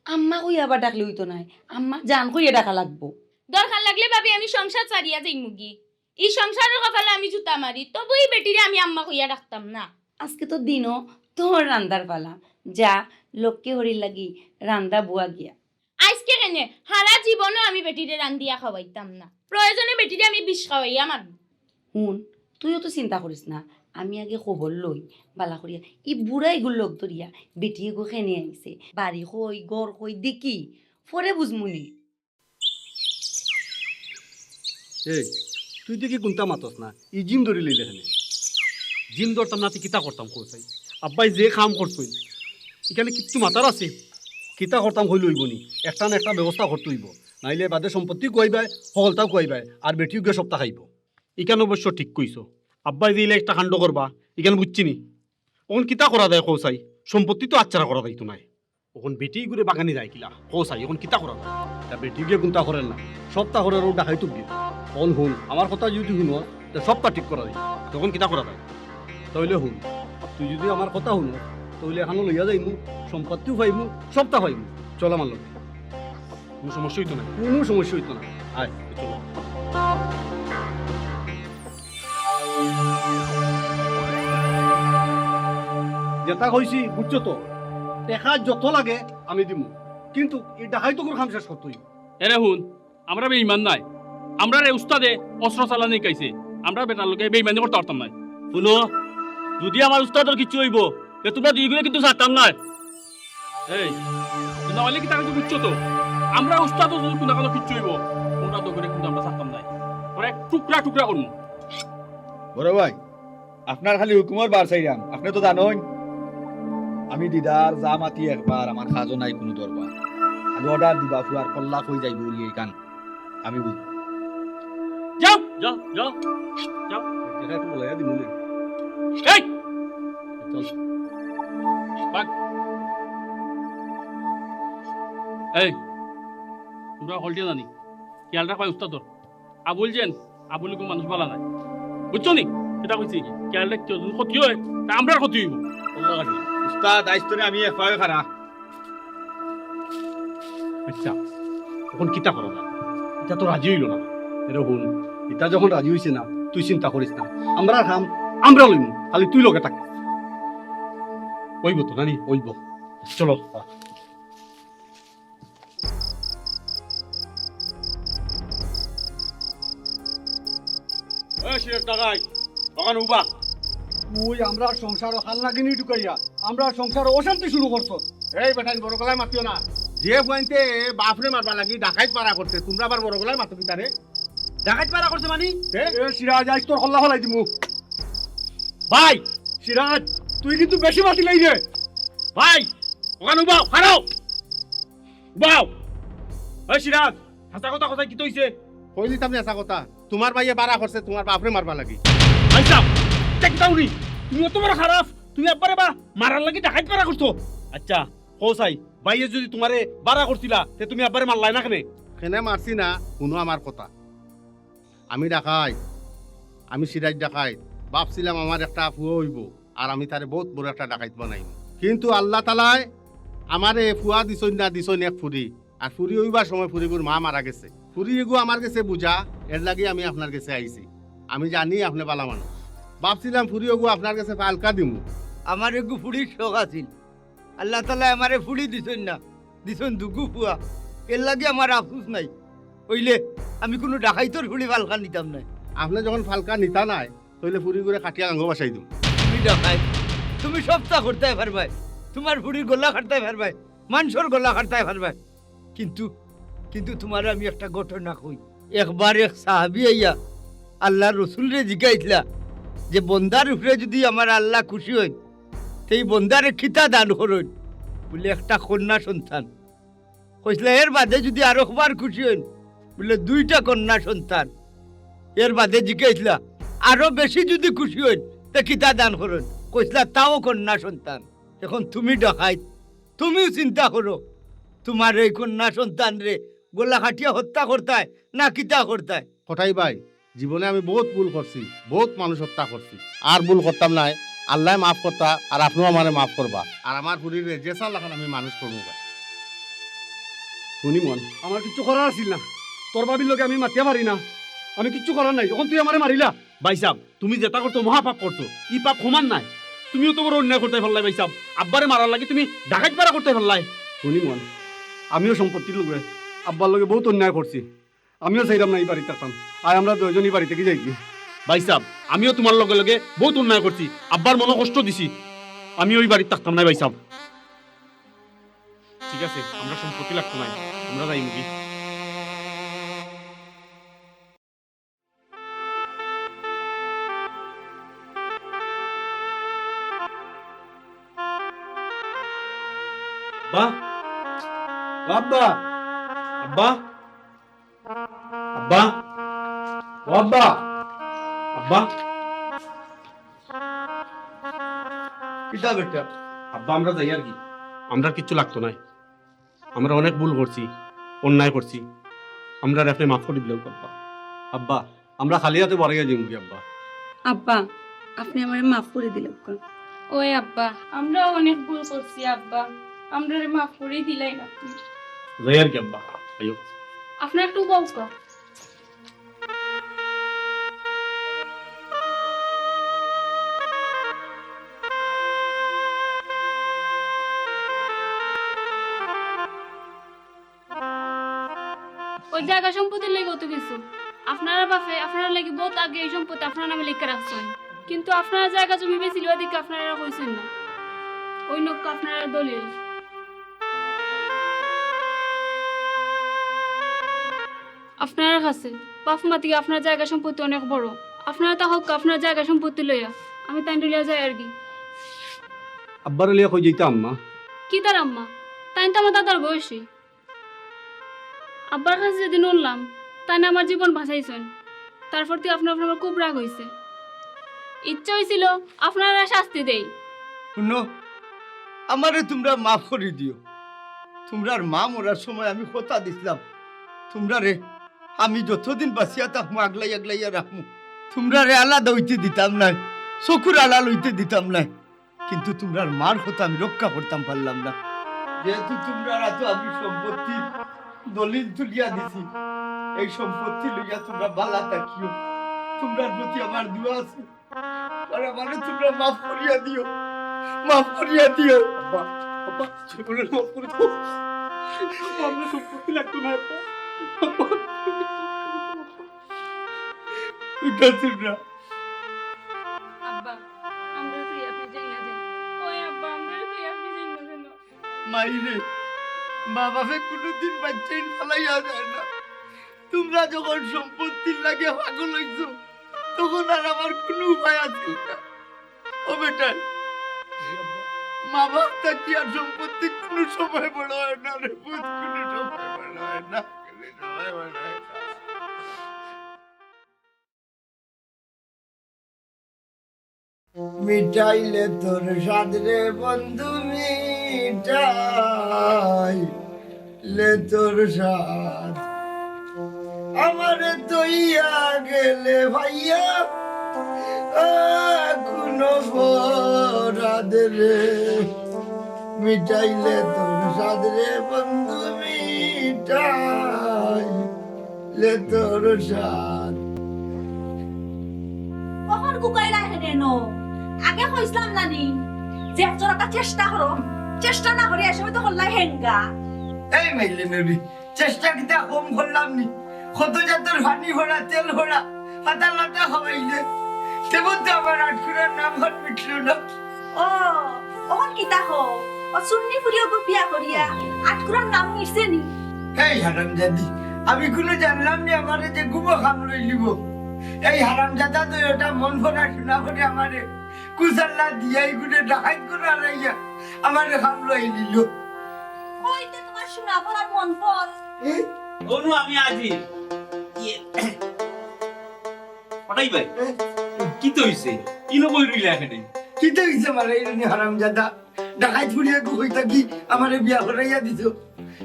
আম্মা কই আবার ডাকলে হইতো নাই আম্মা জান কইয়া ডাকা লাগবো দরকার লাগলে ভাবি আমি সংসার ছাড়িয়া যাই মুগি এই সংসারের কপালে আমি জুতা মারি তবু এই বেটিরে আমি আম্মা কইয়া ডাকতাম না আজকে তো দিনও তোর রান্দার পালা যা লক্ষ্মী হরির লাগি রান্দা বুয়া গিয়া আজকে কেনে সারা জীবনও আমি বেটিরে রান্দিয়া খাওয়াইতাম না প্রয়োজনে বেটিরে আমি বিষ খাওয়াইয়া মারব শুন তুইও তো চিন্তা করিস না আমি আগে খবর লই বালা করিয়া ই বুড়াই গুলো লোক ধরিয়া বেটিয়ে গো খেনে আইছে বাড়ি কই গড় কই দেখি পরে বুঝমুনি এই তুই দেখি কোনটা মাতস না ই জিম ধরি লইলে এখানে জিম ধরতাম না কিতা করতাম কোসাই আব্বাই যে কাম করছই এখানে কিচ্ছু মাতার আছে কিতা করতাম হইল হইব নি একটা না একটা ব্যবস্থা করতে হইব নাইলে বাদে সম্পত্তি কইবাই সকলটাও কইবাই আর বেটিও গিয়ে সপ্তাহ খাইব এখানে অবশ্য ঠিক কইছো আব্বাই দিলে একটা কাণ্ড করবা এখানে বুঝছি নি ওখান কিতা করা দেয় কোসাই সম্পত্তি তো আচ্ছারা করা যাইতো নাই ওখান বেটি ঘুরে বাগানে যায় কিলা কোসাই এখন কিতা করা যায় তা বেটি গিয়ে কোনটা করেন না সপ্তাহ করে ওটা খাইতো গিয়ে অন হুন আমার কথা যদি শুনো তা সপ্তাহ ঠিক করা যায় তখন কিতা করা যায় তাহলে হুন তুই যদি আমার কথা শুনো তাহলে এখানে লইয়া যাইমু সম্পত্তিও পাইমু সপ্তাহ পাইমু চল আমার লোক কোনো সমস্যা হইতো না কোনো সমস্যা হইতো না আয় চলো যেটা কইছি বুঝছো তো দেখা যত লাগে আমি দিমু কিন্তু এই ডাকাই তো করে খাম শেষ করতেই এরে হুন আমরা বেঈমান নাই আমরা রে উস্তাদে অস্ত্র চালানি কাইছে আমরা বেটার লোকে বেঈমানি করতে পারতাম না শুনো যদি আমার উস্তাদর কিছু হইব তে তোমরা দুইগুলো কিন্তু ছাড়তাম না এই তোমরা অনেক কি তাকে বুঝছো তো আমরা উস্তাদও যদি কোনো কোনো কিছু হইব ওটা তো করে কিন্তু আমরা ছাড়তাম না ওরা টুকরা টুকরা করবো বড় ভাই আপনার খালি হুকুমর বার চাইলাম আপনি তো জানেন আমি দিদার যা মাতি একবার আমার খাজো নাই কোনো দরবার আমি অর্ডার দিবা ফুয়ার কল্লা কই যাইব এই কান আমি বুঝ যাও যাও যাও যাও দেখা একটু বলাইয়া দিমু নে এই চল বাগ এই তোমরা হলটিয়া জানি খেয়াল রাখবা উস্তাদর আবুল যেন আবুল কোনো মানুষ বলা নাই বুঝছো নি এটা কইছি খেয়াল রাখতে যদি ক্ষতি হয় তা আমরা ক্ষতি হইব কল্লা কাটি উস্তাদ আইস্তরে আমি এফআই খারা আচ্ছা তখন কিতা করা যায় এটা তো রাজি হইল না এরে হুন এটা যখন রাজি হইছে না তুই চিন্তা করিস না আমরা খাম আমরা লইমু খালি তুই লগে থাক ওইব তো নানি ওইব চলো তুই আমরা সংসার হাল লাগিনি ঢুকাইয়া আমরা সংসার অশান্তি শুরু করছো এই বেটাই বড় গলায় মাতিও না যে পয়েন্টে বাপরে মারবা লাগি ডাকাইত পারা করতে তোমরা আবার বড় গলায় মাতো কিতারে ডাকাত পারা করছে মানি সিরাজ আজ তোর হল্লা হলাই দিমু ভাই সিরাজ তুই কিন্তু বেশি মাতি লাই রে ভাই ওখানে উবাও খারাও উবাও এই সিরাজ হাসা কথা কথা কি তৈছে কই দিতাম না এসা কথা তোমার ভাইয়ে বাড়া করছে তোমার বাপরে মারবা লাগি আইসা দেখতাউনি তুমি অত বড় খারাপ তুমি একবারে বা মারার লাগি ডাকাত পারা করছো আচ্ছা হোসাই ভাইয়ে যদি তোমারে বাড়া করছিলা তে তুমি একবারে মারলাই না কেনে কেনে মারছি না শুনো আমার কথা আমি ডাকাই আমি সিরাজ ডাকাই ভাবছিলাম আমার একটা ফুয়া হইব আর আমি তারে বহুত বড় একটা ডাকাইত বানাইম কিন্তু আল্লাহ তালায় আমারে ফুয়া দিছই না এক ফুরি আর ফুরি হইবার সময় ফুরিগুর মা মারা গেছে ফুরি এগু আমার কাছে বুঝা এর লাগি আমি আপনার কাছে আইছি আমি জানি আপনি বালা মানুষ ভাবছিলাম ফুরি এগু আপনার কাছে পালকা দিমু আমার একটু ফুড়ির শখ আছিল আল্লাহ তালা আমারে ফুড়ি দিছেন না দিছেন দুগু ফুয়া এর লাগে আমার আফসোস নাই হইলে আমি কোনো ডাকাইতর ফুড়ি ফালকা নিতাম না আপনি যখন ফালকা নিতা নাই তাহলে ফুরি করে কাটিয়া গাঙ্গ বাসাই দিম তুমি ডাকাই তুমি সপ্তাহ করতে পারবাই তোমার ফুড়ির গোলা কাটতে পারবাই মানুষের গোলা কাটতে পারবাই কিন্তু কিন্তু তোমার আমি একটা ঘটনা কই একবার এক সাহাবি আইয়া আল্লাহ রসুল রে জিজ্ঞাইছিলা যে বন্দার উপরে যদি আমার আল্লাহ খুশি হই সেই বন্দারে খিতা দান করুন বলে একটা কন্যা সন্তান কইসলা এর বাদে যদি আরো একবার খুশি হইন বলে 2টা কন্যা সন্তান এর বাদে জিজ্ঞাইছিলা আরো বেশি যদি খুশি হইন তা খিতা দান করুন কইসলা তাও কন্যা সন্তান এখন তুমি ডাকাইত তুমিও চিন্তা করো তোমার এই কন্যা সন্তান রে গোলা খাটিয়া হত্যা করতায় না কিতা করতায়? কোথায় ভাই, জীবনে আমি বহুত ভুল করছি, বহুত মানুষ হত্যা করছি, আর ভুল করতাম নাই। আল্লাহ মাফ করতা, আর আপনিও আমারে মাফ করবা, আর আমার শরীরে যে চাল এখন আমি মানুষ করবো ভাই। শুনি মন, আমার কিচ্ছু করার আছিল না। তোর বাবির লোকে আমি মাতিয়া পারি না, আমি কিচ্ছু করার নাই। যখন তুই আমারে মারিলা, ভাই সাহেব তুমি যেটা করতো মহাপাপ করছো, ই পাপ সমান নাই। তুমিও তো বড় অন্যায় করতে পারলাই ভাই সাহেব। আব্বারে মারার লাগে তুমি ডাকাত পারা করতে পারলাই। শুনি মন, আমিও সম্পত্তির লোকে আব্বার লোকে বহুত অন্যায় করছি। আমিও চাইলাম না এই বাড়িতে থাকতাম, আর আমরা দুজনই বাড়ি থেকে যাইছি। ভাই সাহেব আমিও তোমার লগে লগে বহুত অন্যায় করছি, আব্বার মনে কষ্ট দিছি। আমি ওই বাড়িতে থাকতাম না ভাই সাহেব। ঠিক আছে, আমরা সম্পত্তি লাগতো নাই, আমরা যাই মুখি। আব্বা, আব্বা, আব্বা, আব্বা, ও আব্বা, আব্বা, কিতা বেটা? আব্বা আমরা যাই আর কি, আমরা কিচ্ছু লাগতো নাই। আমরা অনেক ভুল করছি, অন্যায় করছি, আমরা আপনি মাফ করে দিলেও আব্বা। আব্বা, আমরা খালি হাতে বাড়িয়ে যাই মুখি। আব্বা, আব্বা আপনি আমার মাফ করে দিলেন। ওই আব্বা, আমরা অনেক ভুল করছি আব্বা, আমরা মাফ করে দিলাই না। যাই আর কি আব্বা, আইও। আপনার একটু বলতো। ওই জায়গা সম্পত্তির লেগে অত কিছু আপনারা বাপে আপনারা লাগে বহুত আগে এই সম্পত্তি আপনার নামে লিখে রাখছেন, কিন্তু আপনারা জায়গা জমি বেশিল দিকে আপনারা কইছেন না। ওই নক আপনারা দলিল আপনার কাছে বাপ মাতি আপনার জায়গা সম্পত্তি অনেক বড়। আপনারা তা হোক আপনার জায়গা সম্পত্তি লইয়া আমি তাই লিয়া যাই আর কি। আব্বার লিয়া কই যাইতাম আম্মা? কি তার আম্মা? তাই তো আমার দাদার বয়সী। আব্বার কাছে যেদিন উঠলাম তাই না আমার জীবন বাঁচাইছেন, তারপর থেকে আপনার আমার খুব রাগ হয়েছে। ইচ্ছা হয়েছিল আপনারা শাস্তি দেই। শুনো, আমারে তোমরা মাফ করে দিও। তোমরার মা মরার সময় আমি কথা দিছিলাম, তোমরা রে আমি যতদিন বাঁচিয়া থাকবো আগলাই আগলাইয়া রাখবো। তোমরা রে আলাদা হইতে দিতাম নাই, চকুর আলাল হইতে দিতাম নাই, কিন্তু তোমরার মার কথা আমি রক্ষা করতাম পারলাম না। যেহেতু তোমরা তো আমি সম্পত্তি দলিল তুলিয়া দিছি, এই সম্পত্তি লইয়া তোমরা বালা থাকিও। তোমরার প্রতি আমার দোয়া আছে, আর আমারে তোমরা মাফ করিয়া দিও, মাফ করিয়া দিও। আব্বা, আব্বা জীবনে মাফ করে দাও। আমরা সম্পত্তি লাগতো না আব্বা। উঠা তোমরা। আব্বা আমরা তুই আপনি যাই না যাই। ওই আব্বা আমরা তুই আপনি যাই না যাই। মাইরে, মা বাপে কোনোদিন বাচ্চাই ফালাইয়া যায় না। তোমরা যখন সম্পত্তির লাগে পাগল হইছো, তখন আর আমার কোনো উপায় আছে না। ও বেটা, মা বাপ থাকি আর সম্পত্তি কোনো সময় বড় হয় না রে পুত, কোনো সময় বড় হয় না, কোনো সময় বড় হয় না। মিটাইলে তোর সাদ রে বন্ধু, মিটাইলে তোর সাদ, আমারে তৈয়া গেলে ভাইয়া কোনো বরাদ রে। মিটাইলে তোর সাদ রে বন্ধু, মিটাইলে তোর সাদ। কখন কুকাইলা হেন আগে কইছিলাম নানি যে একজন একটা চেষ্টা করো, চেষ্টা না করে এসে তো হল্লাই হেঙ্গা। এই মাইলে নবী, চেষ্টা কিতা কম করলাম নি? কত জাতের পানি ভরা তেল ভরা পাতা লাটা খাওয়াইলে, তেমন তো আমার আটকুরার নাম হল মিটল না। ও ওহন কিতা হো ও সুন্নি ফুরিয়া বিয়া করিয়া আটকুরার নাম মিশছে নি। এই হারামজাদি, আমি কোনো জানলাম নি আমারে যে গুবো খাম লই লিব। এই হারামজাদা তো এটা মন ভরা শোনা করে আমারে কুসাল্লা দিয়াই গুনে ডাকাত করে আলাইয়া আমারে খাম লই লিল। ওইতে তোমার শোনা পড়ার মন পড়। অনু আমি আজি পটাই ভাই কি তো হইছে? কি নবই রইলা এখানে? কি তো হইছে মারে এই হারামজাদা? ডাকাত ফুরিয়া গু হইতা কি আমারে বিয়া করাইয়া দিছো?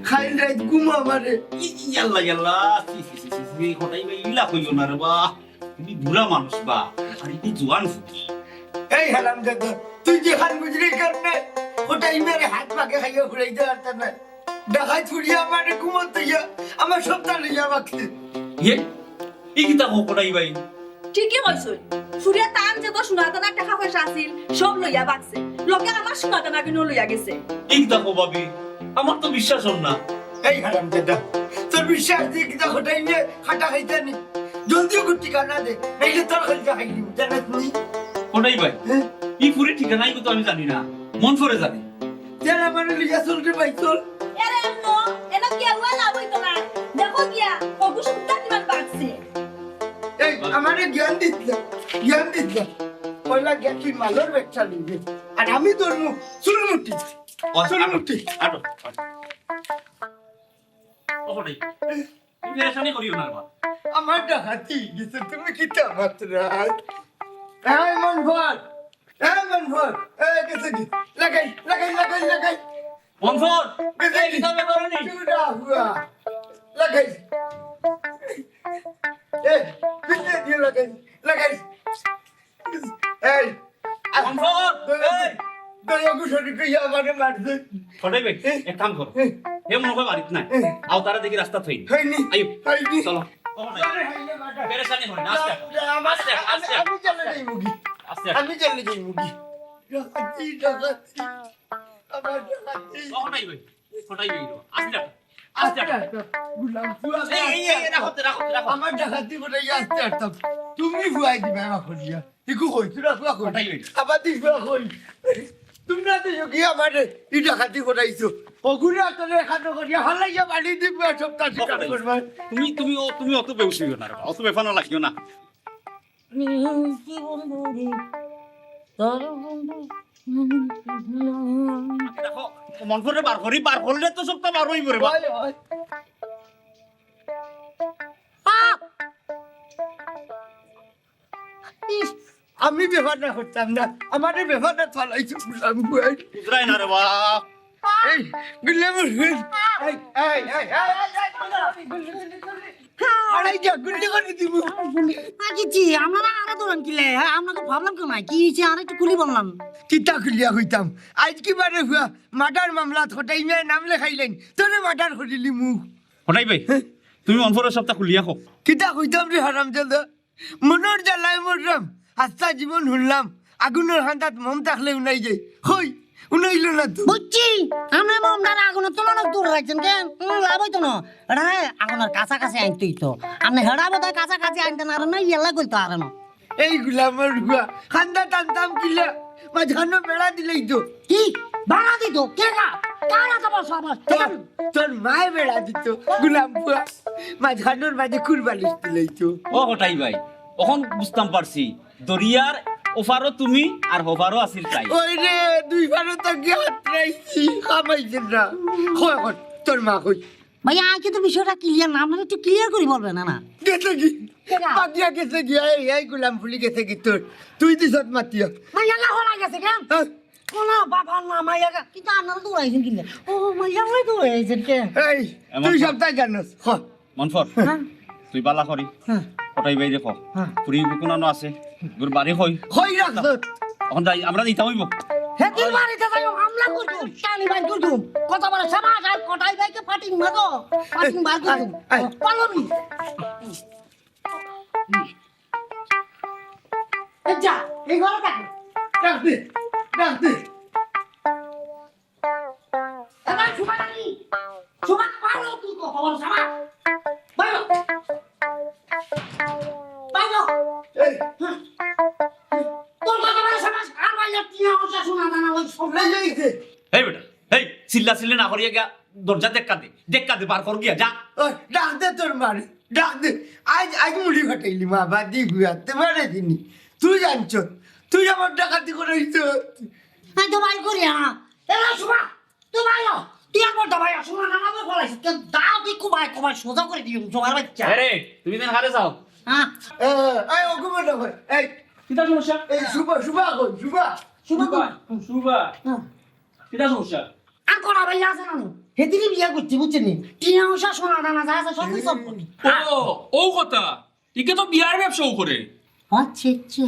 খাইল রাত ঘুম আমারে ইয়াল্লা ইয়াল্লা হঠাই ভাই ইলা কইল না রে বা তুমি বুড়া মানুষ বা আর এই জোয়ান ফুটি এই হারাম দাদা তুই যে খান গুজরি করনে ওটাই মেরে হাত পাকে খাইয়া ঘুরাইতে পারতাম না দেখাই ছুড়ি আমারে ঘুমোতে গিয়া আমার সপ্তাহ লইয়া বাকি ইয়ে এই কিতা হঠাই ভাই ঠিকই কইছই সুরিয়া টান যে তো সোনাদানা টাকা পয়সা আছিল সব লইয়া বাকছে লোকে আমার সোনাদানা কিনো লইয়া গেছে এই কিতা ভাবি আমার তো বিশ্বাস হল না এই হারাম দাদা তোর বিশ্বাস দিয়ে কিতা ওটাই নিয়ে খাটা খাইতে নি জলদি গুটি কানা দে নাইলে তোর খাইতে খাইলি জানাত নি হঠাই ভাই এই পুরি ঠিকানাই তো আমি জানি না মন করে জানি যারা মানে লিয়া চলতে পাই চল এরে আম্মু এনা কি আওয়া লাভ হইতো না দেখো গিয়া কবু সুন্দর কিমান বাকছে এই আমারে জ্ঞান দিত পয়লা জ্ঞান তুই মালর ব্যবসা নিবি আর আমি তোর মুখ চুলমুটি আটো ও হঠাই তুমি এখানে করিও না বা আমার ডাকাতি গেছে তুমি কিতা মাত্রাই এই মনভর এই গেছে কি লাগাই মনফর গেছে এই কিতা ব্যাপার নি চুড়া হুয়া লাগাই এই পিছে দিয়ে লাগাই এই মনফর এই দয়া গুছরি কই আমারে মারছে হঠাই ভাই এক কাম করো হে মনে হয় বাড়িতে নাই আও তারা দেখি রাস্তা থই হইনি আইও হইনি চলো ও হঠাই পেরেশানি হয় না আস্তে আমি চলে যাই মুগি আস্তে আমি চলে যাই মুগি ডাকাতি আমার ডাকাতি ও হঠাই ভাই আস্তে গুলাম ফুয়া এই রাখো আমার ডাকাতি বলে আসতে আসতাম তুমি ফুয়াই দিবে আমার দিয়া ইকু কই তুরা ফুয়া কই হঠাই ভাই আবার দি ফুয়া কই তোমরা তো যোগী আমার ই ডাকাতি করাইছো অগুনা তোরে খাটো করিয়া হলাইয়া বাড়ি দিবে সপ্তাহ শিকার করবা তুমি অত বেউসিও না অত বেফানো লাগিও না দেখো মন করে বার করলে তো সবটা বার হই পড়ে হয় হয় আমি ব্যবহারটা করতাম না আমাদের ব্যবহারটা চালাইছো গুলাম ফুয়াই বুঝরাই না রে বা এই গুলাম আড়াই যা গুলি করে দিব আচ্ছা আমরা আরে দোকান কিলে হ্যাঁ আপনাকে ভাবলাম কেন কি হয়েছে আর একটু খুলি বললাম কিতা খুলিয়া হইতাম আজ কি বারে হুয়া মার্ডার মামলা হটাই মেয়ে নাম লেখাইলেন তোরে মার্ডার করিলি মুখ হঠাই ভাই তুমি মনফরের সবটা খুলিয়া খো কিতা হইতাম রে হারাম জাদা মনের জ্বালায় মরলাম আস্তা জীবন শুনলাম আগুনের হান্দাত মন থাকলে উনাই যায় হই উনাইল না তো বুঝছি আমরা মমদার আগুনের তুলনা দূর রাখছেন কেন লাভ হইতো না এটা আগুনের কাছাকাছি আনতেই তো আপনি হেড়া বোধহয় কাছাকাছি আনতেন আর না ইয়েলা করতো আর না এই গুলামের হুয়া হান্দা টানতাম কিলা মাঝখানে বেড়া দিলেই তো কি ভাড়া দিত কে গা কারা তোমার সবাস তোর মায় বেড়া দিত গুলাম হুয়া মাঝখানের মাঝে কুরবালিশ দিলেই তো ও হঠাই ভাই এখন বুঝতাম পারছি দরিয়ার ওফারও তুমি আর হোফারও আসিল তাই ওই রে দুই বারে তো গিয়াত রাইছি খামাইছেন না কয় কয় তোর মা কই ভাইয়া আজকে তো বিষয়টা ক্লিয়ার না আপনারা একটু ক্লিয়ার করে বলবেন না গেছে কি কেডা? পাতিয়া গেছে কি এই গুলাম ফুলি গেছে কি তোর তুই দিছত মাতিয়া ভাইয়া না হলা গেছে কেন হ্যাঁ? কোন বাবার না মাইয়া কিন্তু আপনারা দৌড়াইছেন কিনলে ও মাইয়া ওই দৌড়াইছেন কেন এই তুই সবটাই জানোস হ মনফর হ্যাঁ তুই বালা করি হ্যাঁ হঠাই ভাই দেখো হ্যাঁ। পুরি কোনানো আছে তোর বাড়ি হই কই রাখছ এখন যাই আমরা দিতে হইব হেতির বাড়িতে যাই হামলা করতুম টানি বাই করতুম কত বড় সমাজ আর কটাই বাইকে ফাটিং মাগো ফাটিং বার করতুম এই। পালমি যা এই ঘরে থাকো ডাক দে এবার সুমানি সুমান পালো তুই কত বড় সমাজ বাইরো বাইরো এই তোর কত বড় সমাজ আর বাইরে টিয়া ওসা শোনা না ওই সব লে যাইছে এই বেটা এই চিল্লা না করিয়া গা দরজা দেখা দে বার কর গিয়া যা ওই ডাক দে তোর মারি ডাক দে আজ মুড়ি ফাটাইলি মা বাদি গুয়াতে মারে দিনি তুই জানছ তুই আমার ডাকাতি করাইছ আমি তো বাইর করি না এলা সুমা তুই বাইরো তুই আর বড় ভাই শোনা না আমাকে বলাইছ কেন দাও তুই কুবাই সোজা করে দিও জোয়ার বাচ্চা আরে তুমি দেন হারে যাও হ্যাঁ এই ওগুলো ভাই এই কিতা সমস্যা এই শুভা কই শুভা সুমা সুবা হ্যাঁ কিতা সমস্যা আর কোনা ভাই আছে না হেদিনই বিয়া করছি বুঝছেন টিয়া ওষা সোনা দানা যা আছে সবই সম্পত্তি ও কথা একে তো বিয়ার ব্যবসাও করে আচ্ছা আচ্ছা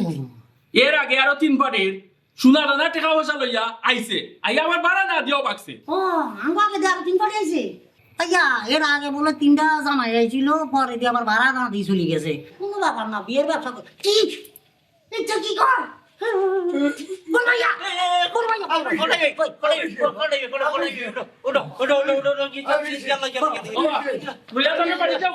এর আগে আরো 3 বারের সোনা দানা টাকা পয়সা লইয়া আইছে আই আমার ভাড়া না দিও বাকছে ও আমি আগে দিয়ে আরো 3 পারে আইছে আইয়া এর আগে বলে 3টা জামাই আইছিল পরে দিয়ে আবার ভাড়া না দিয়ে চলে গেছে কোনো ব্যাপার না বিয়ের ব্যবসা কি এটা কি কর বলাইয়া লইয়া তুমি বাড়ি যাও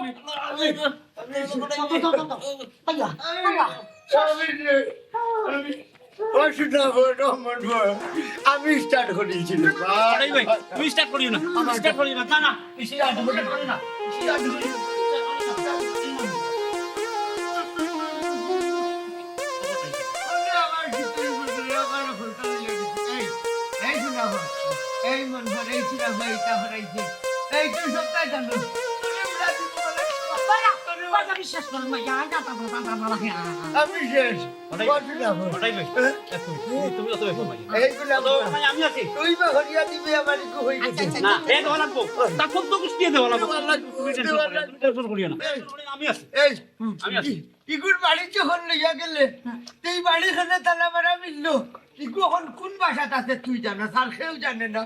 আমি স্টার্ট করেছিল তুমি স্টার্ট করিও না স্টার্ট করিও না না না এই মন ভরে এই চিরা ভাই তা ভরাইছে এই তুই সপ্তাহ জানো বিশ্বাস করুন মাইয়া আমি শেষ তুমি অত ব্যাপার নাই আমি আছি তুই বা হরিয়া দিবি আমার কি হই গেছে না এ দেওয়া লাগবো তার ফোন তো কুস্তি দেওয়া লাগবো তুমি টেনশন করিও না আমি আছি আমি আছি ইগুর বাড়ি যখন লইয়া গেলে তুই বাড়ি খানে তালা মারা মিললো ইগু এখন কোন বাসাত আছে তুই জানা আর কেউ জানে না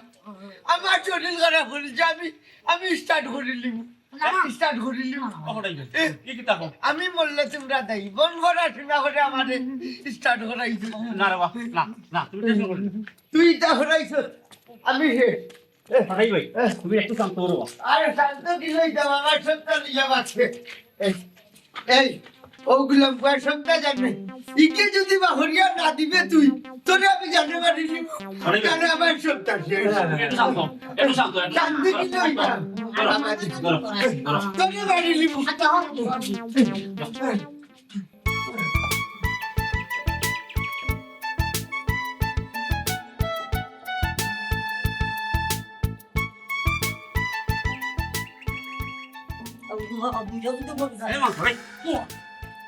আমার শরীর খারাপ করেছে আমি স্টার্ট করে নিব স্টার্ট করে নিব আমি বললে তোমরা দেই বন করা শোনা করে আমাদের স্টার্ট করাইছো না রে বাবা না না তুমি টেনশন করিও না তুই তা করাইছো আমি ভাই ভাই তুমি একটু শান্ত হও আরে শান্ত কি লইতাম আমার সন্তান লিয়া আছে এই ওগুলো সন্তান জানে ইকে যদি বা হরিয়া না দিবে তুই তোরে আমি জানতে পারি কেন আমার সন্তান একটু শান্ত শান্তি কি লইতাম তোরে বাড়ি লিব আরে মা ভাই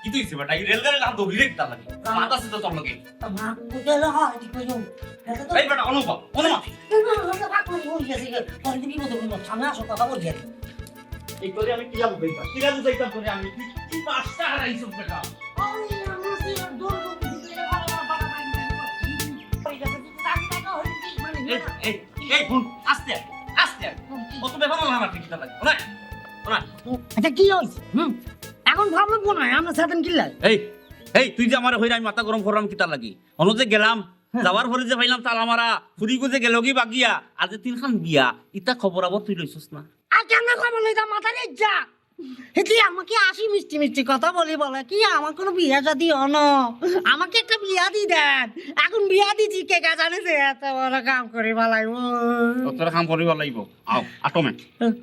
কি তুইছে বেটা এই রেলগাড়ি লাভ দৌড়ি রে তার লাগে মাথা সিধা তোর লাগে এই বেটা অনুভব এই করে আমি কি যাবো ভাই কি যাবো যাইতাম করে আমি কি পাঁচটা হারাইছো বেটা এই ফোন আস্তে আস্তে কত ব্যাপার না আমার ঠিক লাগে না না আচ্ছা কি হইছে এখন ভাবলো কোন আমরা সাথে কিল্লা এই এই তুই যে আমার হইরা আমি মাথা গরম করলাম কি তার লাগি অন্য যে গেলাম যাওয়ার পরে যে পাইলাম তালা মারা ফুরি গো যে গেল কি বাগিয়া আর যে তিনখান বিয়া ইটা খবর আবার তুই লইছস না আর কেন খবর লইতা মাথা নেই যা হেতি আমাকে আসি মিষ্টি মিষ্টি কথা বলি বলে কি আমার কোনো বিয়া যদি অন আমাকে একটা বিয়া দি দেন এখন বিয়া দিছি কে কা জানে যে এত বড় কাম করে বালাই তোরা কাম করিব লাগিব আও আটো মে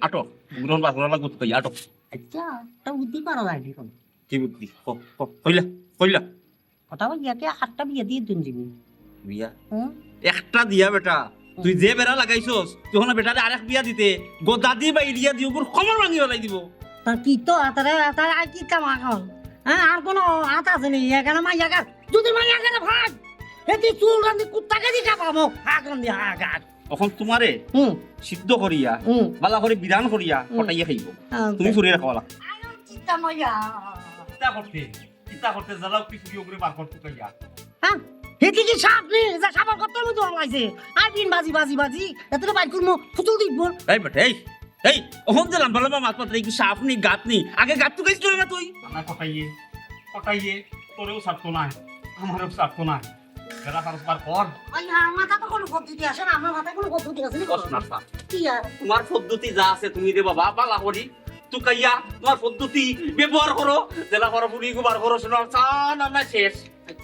আটো গ্রহণ বাস করা লাগব তুই আটো আচ্ছা তা বুদ্ধি পারো লাগে কোন কি বুদ্ধি কইলা কইলা কথা বল ইয়াকে আটটা বিয়া দিয়ে দিন দিবি বিয়া একটা দিয়া বেটা তুই যে বেড়া লাগাইছস তখন বেটারে আরেক বিয়া দিতে গো দাদি বা ইলিয়া দিও পুরো খবর ভাঙি লাই দিব তা কি তো আতারে আতারে আর কি কাম এখন হ্যাঁ আর কোনো হাত আছে নি এখানে মাইয়া গাছ যদি মাইয়া গাছ ভাগ হেতি চুল রান্দি কুত্তাকে দি কাপাবো হাগ রান্দি হাগ এখন তোমারে সিদ্ধ করিয়া বালা করে বিধান করিয়া কটাইয়া খাইব তুমি ফুরিয়ে রাখবালা চিন্তা মাইয়া কিতা করতে জ্বালাও কি ফুরিয়ে করে বার করতে কইয়া হ্যাঁ হেতি কি সাপ নি যা সাপের কত্তর মতো লাইছে আর দিন বাজি বাজি বাজি এতটা বাইক করবো ফুতুল দিব এই বেটা এই ওহন যে লম্বা লম্বা মাছ পাত্রে কি সাপ নি গাত নি আগে গাত তো গেছিল না তুই না কটাইয়ে তোরেও সারতো না আমারও সারতো না বেড়া পারস পার কর আইয়া মাথা তো কোনো পদ্ধতি আছে না আমার মাথায় কোনো পদ্ধতি আছে না কি আর তোমার পদ্ধতি যা আছে তুমি রে বাবা বালা করি তুই কাইয়া তোমার পদ্ধতি ব্যবহার করো জেলা করো পুরি গুবার করো শোনা চান আমরা শেষ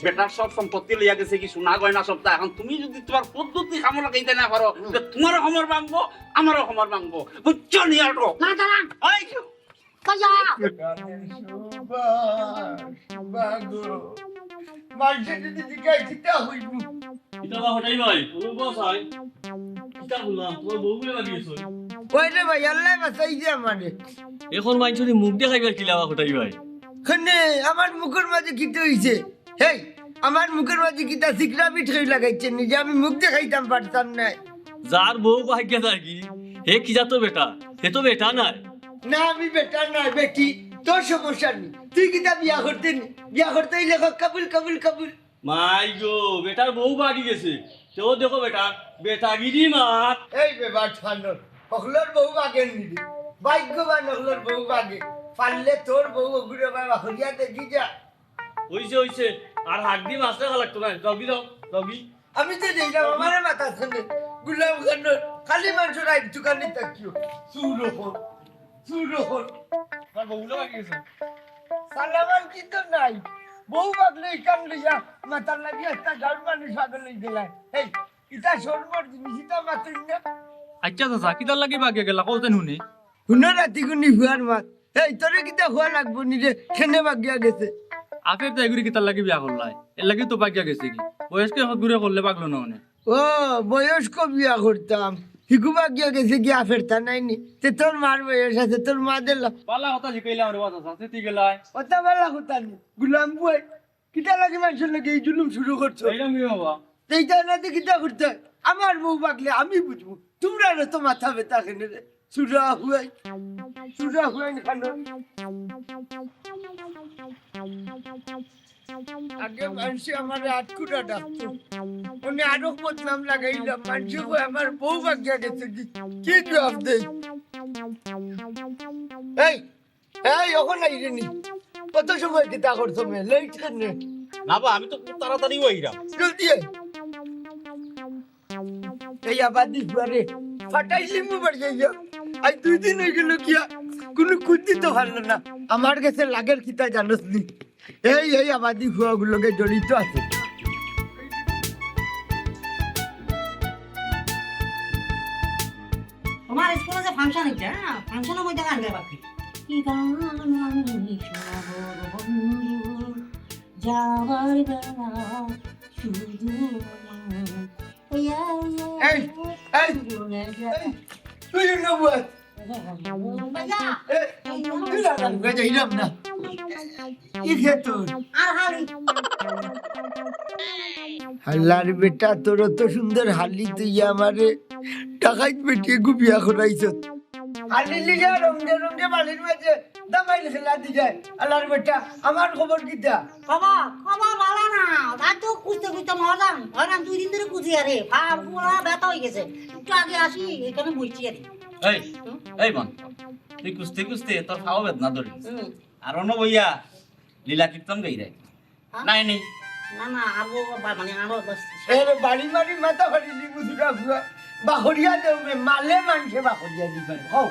বেটার সব সম্পত্তি লইয়া গেছে কি সোনা গয়না সব তা এখন তুমি যদি তোমার পদ্ধতি কামো লাগাইতে না পারো তোমারও সমর ভাঙবো আমারও সমর ভাঙবো বুঝছো নি আর না দাঁড়ান ওই কাজা মানুষের যদি জিজ্ঞাসা চিন্তা হইব এটা বা হটাই ভাই তোর বস হয় কিটা বললাম তোর বউ বলে লাগিয়েছ ওই রে ভাই আল্লাহ বাঁচাইছে আমারে এখন মাইন যদি মুখ দেখাইবার কি লাবা হটাই ভাই খনে আমার মুখের মাঝে কিতে হইছে হেই আমার মুখের মাঝে কিতা সিকরা পিঠ লাগাইছে নিজে আমি মুখ দেখাইতাম পারতাম না যার বউ ভাগ্য থাকি হে কি যা তোর বেটা হে তো বেটা নাই না আমি বেটা না বেটি তোর সমস্যা নেই তুই কিতা বিয়া করতে নি বিয়া করতে হইলে কাবুল কাবুল কাবুল মাই গো বেটার বউ বাড়ি গেছে তেও দেখো বেটা বেটাগিরি মাত এই বেবার ঠান্ডর হকলর বউ বাগেন নিবি ভাগ্যবান হকলর বউ বাগে পারলে তোর বউ ওগুলো বাবা হরিয়া দেখি যা হইছে আর হাত দিয়ে মাছ রাখা লাগতো না রবি দাও রবি আমি তো দেখলাম আমার মাথা শুনে গুলাম খান্ডর খালি মানুষ রাইট দোকানে তাকিও চুর হল আর বউলা বাড়ি গেছে সালামান কি তো নাই বউ বাগলে কান লইয়া মাথার লাগি একটা গাল মানুষ পাগল হয়ে গেলাম এই ইটা সরমর জিনিস ইটা মাতুই না আচ্ছা চাচা কিতার লাগি বাগে গেলা কওতেন শুনি হুনো রাতি গুনি হুয়ার মাত এই তোরে কিতা হুয়া লাগবো নি রে খেনে বাগিয়া গেছে আফের তো এগুলি কিতার লাগি বিয়া করলাই এর লাগি তো বাগিয়া গেছে কি বয়স্ক ঘুরে করলে পাগলো না মানে ও বয়স্ক বিয়া করতাম হিকু বাগিয়া গেছে কি আফেরতা নাইনি তে তোর মার বয়স আছে তোর মা দিলাম পালা কথা শিখাইলাম রে বাবা চাচা তুই গেলাই ওটা বেলা হতা নি গুলাম বুয়াই কিতা লাগে মানুষের লাগে এই জুলুম শুরু করছো এইরকম কি বাবা এইটা না তো কিতা করতে হয়? আমার বউ বাগলে আমি বুঝবো তোমরা তো মাথা ব্যথা খেনে রে সুরা হুয়াই খানো আগে মানুষে আমার আটকুটা ডাকতো উনি আরো বদনাম লাগাইলাম মানুষে আমার বউ বাগিয়া গেছে কি জবাব দেই এই এই ওখানে আইরে নি কত সময় কিতা করছো মে লেট কেনে না বা আমি তো খুব তাড়াতাড়ি হইরাম জলদি আয় এই আবাদি ফুয়ারে ফাটাইলি মু বাড়ি যাইয়া আজ 2 দিন হয়ে গেল কিয়া কোনো খুঁজি তো ভালো না আমার কাছে লাগের কিতা জানোস নি এই আবাদি ফুয়া গুলোকে জড়িত আছে তোমার স্কুলে যে ফাংশন হইছে হ্যাঁ ফাংশনের মধ্যে গান গাইবা কি গান আমি শোনাবো বন্ধু যাওয়ার বেলা শুধু এই তুই না বুয়া তুই না যাইলাম না কি খেতো আর হালি হাল্লার বেটা তোর তো সুন্দর হালি তুই আমারে টাকাইত বেটিয়ে গুবিয়া করাইছ হালি লিগা রঙে রঙে বালির মাঝে দামাইল খেলা দি যায় আল্লাহর বেটা আমার খবর কিতা খবর ভালো না তাই তো খুঁজতে মজাম হয়রাম 2 দিন ধরে খুঁজি আরে পুরা ব্যথা হয়ে গেছে একটু আগে আসি এখানে বইছি আরে এই মন তুই কুস্তে তোর খাওয়া বেদনা ধরি আর অন্য বইয়া লীলা কীর্তন গাই রে নাই নি না আবো মানে আরো বাস এর বাড়ি বাড়ি মাথা ফাড়িলি বুঝুরা ফুয়া বাহরিয়া দেবে মালে মানুষে বাহরিয়া দিবেন হও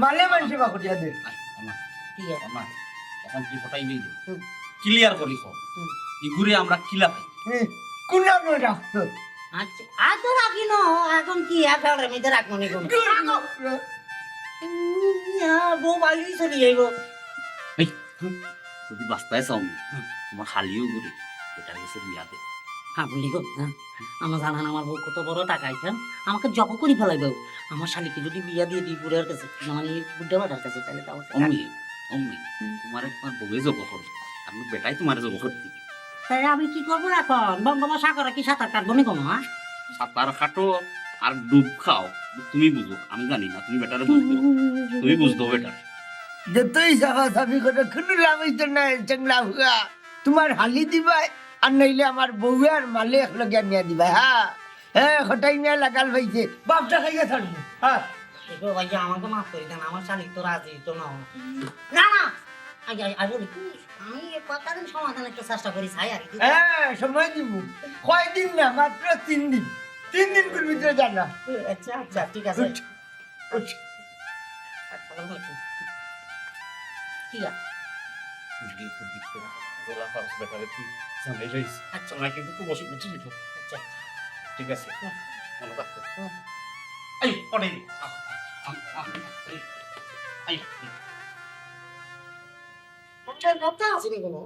মালে মানুষে বাহরিয়া দে ঠিক আছে আমার এখন কি ফটাই নেই ক্লিয়ার করি কো ইগুরে আমরা কিলা পাই কোনা নয় রাখতো আচ্ছা আর তো রাখি না এখন কি একেবারে মেয়েদের রাখবো নি কোনো বউ বাড়ি চলে যাইব এই যদি বাস্তায় চাও তোমার খালিও গুরে এটা গেছে বিয়া দে হ্যাঁ বলি গো হ্যাঁ আমার জানান আমার বউ কত বড় টাকা আইতেন আমাকে জব করি ফেলাইব আমার শালিকে যদি বিয়া দিয়ে দিই বুড়ার কাছে মানে বুদ্ধা বাটার কাছে তাহলে তাও অম্মি তোমার বউয়ে জব করবে আমি বেটাই তোমার জব করতে তাই আমি কি করবো এখন বঙ্গমা সাগরে কি সাঁতার কাটবো নি কোনো হ্যাঁ সাঁতার কাটো আর ডুব খাও তুমি বুঝো আমি জানি না তুমি বেটারে বুঝবো তুমি বুঝতো বেটার যতই সাফা সাফি করে কোনো লাভ হইতো না চাংলা হুয়া তোমার হালি দিবাই আর নইলে আমার বউ আর মালে একলগে নিয়ে দিবাই হ্যাঁ হঠাই নিয়ে লাগাল ভাইছে বাপটা খাইয়া থাকবো হ্যাঁ এগো ভাইয়া আমাকে মাফ করে দেন আমার শালিক তো রাজি তো না না আগে আগে আমি কতদিন সমাধান একটা চেষ্টা করি চাই আর কি হ্যাঁ সময় দিব কয়দিন না মাত্র 3 দিন 3 দিন করে ভিতরে জানা আচ্ছা ঠিক আছে ঠিক আছে আচ্ছা কিন্তু খুব অসুখ বুঝছি আচ্ছা ঠিক আছে মনে রাখো এই পড়ে কথা আছে নি কোনো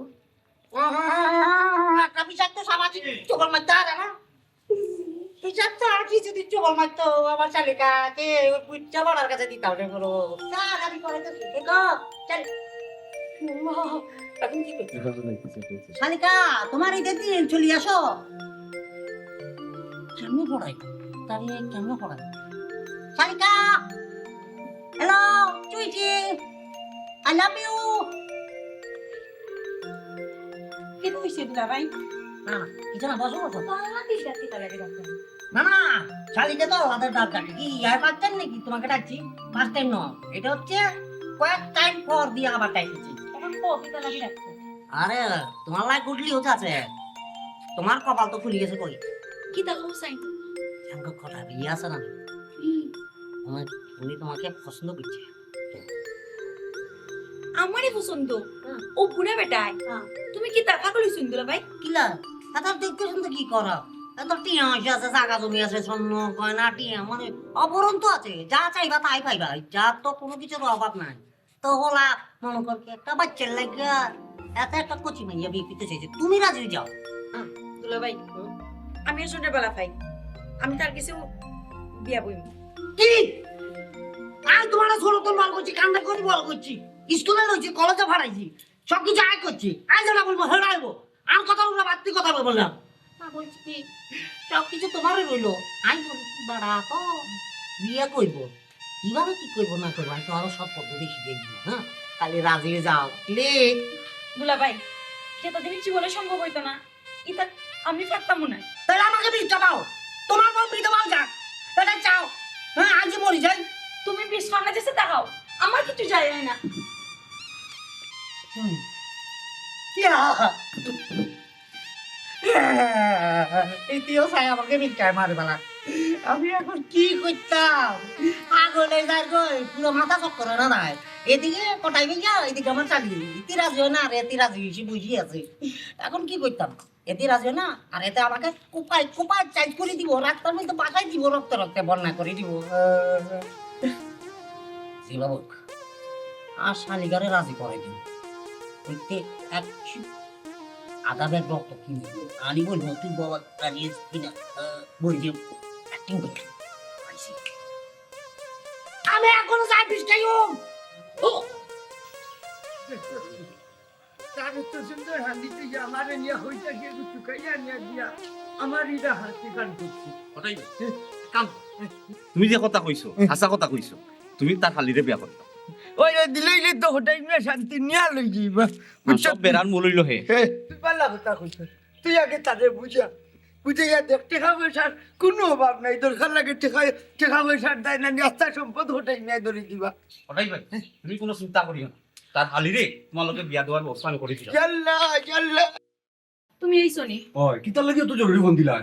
একটা বিচার তো সামাজিক চোখের মধ্যে আর না বিচার তো আর কি যদি চোখের মধ্যে আমার শালিকাকে বুঝতে বলার কাছে দিতে হবে বলো তাড়াতাড়ি করে তো দেখো চল এখন কি করছিস শালিকা তোমার এই দিন চলে আসো কেমনে পড়াই তাহলে কেমনে পড়াই শালিকা hello Sweety I love you. কি হইছে দুলা ভাই? না না কিছু না, বসো বসো। কিতা লাগে ডাক্তার? না না শালিকে তো আমাদের ডাক ডাকে কি আর ফার্স্ট টাইম নাকি তোমাকে ডাকছি? ফার্স্ট টাইম নয়, এটা হচ্ছে কয়েক টাইম পর দিয়ে আবার ডাকছি। এখন কো কিতা লাগে ডাক্তার? আরে তোমার লাই গুডলি হচ্ছে আছে, তোমার কপাল তো ফুলে গেছে কই। কিতা হইছাই? আমাকে কথা বিয়ে আছে না, উনি তোমাকে পছন্দ করছে। আমারই পছন্দ। ও বুড়া বেটায়। তুমি কিতা পাগল হইছুন দুলা ভাই? কিলা তার দেখতে শুনতে কি করা, এত টিয়া আছে, জায়গা জমি আছে, স্বর্ণ গয়না টিয়া মানে অপরন্ত আছে, যা চাইবা তাই পাইবা, যা তো কোনো কিছুর অভাব নাই। তো হলা মনে কর কি একটা বাচ্চার লাগে এত একটা কচি মাইয়া বিয়ে করতে চাইছে, তুমি রাজি যাও। দুলা ভাই আমি শুনে বেলা পাই, আমি তার কিছু বিয়া বইম। কি আজ তোমার ছোট তোর বল করছি, কান্না করে বল করছি, স্কুলে রয়েছি, কলেজে ভাড়াইছি, সবকিছু আয় করছি, আজ না বলবো হেরাইবো, আর কথা বলবো বাড়তি কথা বললাম না, বলছি কি সবকিছু তোমারই রইলো। আই বলি বাড়া তো বিয়ে করবো, কিভাবে কি করবো না করবো আমি তো আরো সব পদ্ধতি শিখে দিব। হ্যাঁ কালি রাজি যাও প্লে। দুলা ভাই সেটা দিন জীবনে সম্ভব হইতো না, ইতা আমি পারতাম না। তাহলে আমাকে বিটা পাও, তোমার বউ বিটা পাও যাক, তাহলে চাও। হ্যাঁ আজ মরি যাই। তুমি বিষ খানা যেতে দেখাও, আমার কিছু যায় না। এটিও চাই আমাকে বিটায় মারে বেলা, আমি এখন কি করতাম? আগলে যাই গই পুরো মাথা চক্কর না নাই, এদিকে কটাইবে গিয়া এদিকে আমার চাকরি, এতে রাজি হয় না আর এতে রাজি হয়েছি বুঝি আছে। এখন কি করতাম? এতে রাজি হয় না আর এতে আমাকে কোপাই কোপাই চাইজ করে দিব, রাস্তার মধ্যে বাসাই দিব, রক্তে রক্তে বন্যা করে দিব। বাবুক আর শালিগারে রাজি করে দিন, ওইতে এক আধা ব্যাগ রক্ত কিনে আনি বলবো তুই বাবা দাঁড়িয়ে কিনা বই দিয়ে অ্যাক্টিং করছি। আমি এখনো যাই বিষ্টাই তার তো সুন্দর হান্ডিতে যে আমার নিয়ে হইতা গিয়ে চুকাইয়া নিয়ে দিয়া আমার ইটা হাতে গান করছি। ওটাই কাম তুমি যে কথা কইছো হাসা কথা কইছো, তুমি তার হালিরে বিয়া করতে ওই দিলেই তো হটাই না শান্তি নিয়া লই যাইবা। সব বেড়ার মূল হে। তুই পাল্লা কথা কইছ, তুই আগে তাদের বুঝা বুঝাইয়া দেখ, টেকা পয়সার কোনো অভাব নাই, দরকার লাগে টেকা পয়সার দেয় না, রাস্তা সম্পদ হটাই নাই ধরে দিবা। ওটাই ভাই তুমি কোনো চিন্তা করিও না, তার হালিরে তোমালোকে বিয়া দেওয়ার ব্যবস্থা আমি করে দিলাম। জাল্লা জাল্লা তুমি এই শোনি ওই কিতার লাগি তো জরুরি ফোন দিলা?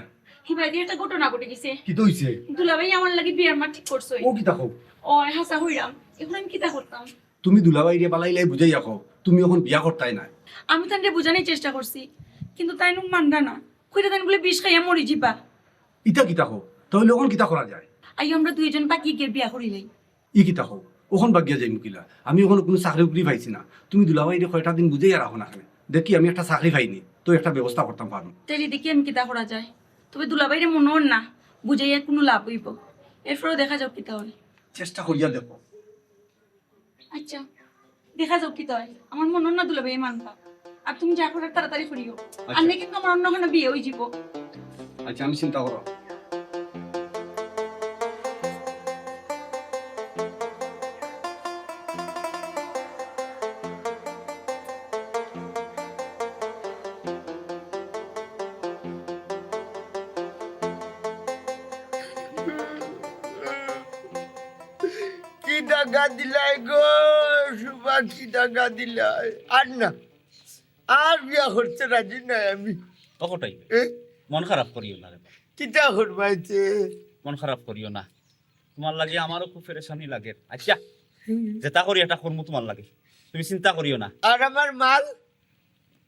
হিবাই দিয়ে একটা ঘটনা ঘটে গেছে। কি তো হইছে? দুলা ভাই আমার লাগি বিয়ার মাঠ ঠিক করছো। ও কিতা কও? ও হাসা হইরাম, এখন আমি কিতা করতাম? তুমি দুলাভাই রে পালাইলাই বুঝাই রাখো, তুমি এখন বিয়া করতাই না। আমি তানরে বুঝানোর চেষ্টা করছি, কিন্তু তাই নুক মানরা না, কইরা তান বলে বিষ খাইয়া মরি যাবা। ইটা কিতা কও? তাহলে এখন কিতা করা যায়? আই আমরা দুইজন বাকি গিয়ে বিয়া করিলাই। ই কিতা কও? ওখন বাগিয়া যাই মুকিলা, আমি ওখানে কোনো চাকরি উকরি পাইছি না, তুমি দুলাভাই রে কয়টা দিন বুঝাই রাখো না, দেখি আমি একটা চাকরি পাইনি তো একটা ব্যবস্থা করতাম পারবো। তাইলে দেখি আমি কিতা করা যায়, তবে দুলাভাইরে মনে হন না বুঝাইয়া কোনো লাভ হইব, এরপরেও দেখা যাও কিতা হয়। চেষ্টা করিয়া দেখো। আচ্ছা দেখা যাও কিতা হয়, আমার মনে হন না দুলাভাই মানবা, আর তুমি যা করার তাড়াতাড়ি করিও, আর না কিন্তু আমার অন্য কোনো বিয়ে হয়ে যাব। আচ্ছা আমি চিন্তা করো। কি টাকা দিলাই গো সুবা, কি টাকা দিলাই? আর না আর বিয়া করতে রাজি নাই আমি। ওটাই মন খারাপ করিও না রে, কিতা করবাইছে? মন খারাপ করিও না, তোমার লাগে আমারও খুব পেরেশানি লাগে। আচ্ছা যেটা করি এটা করবো তোমার লাগে, তুমি চিন্তা করিও না। আর আমার মাল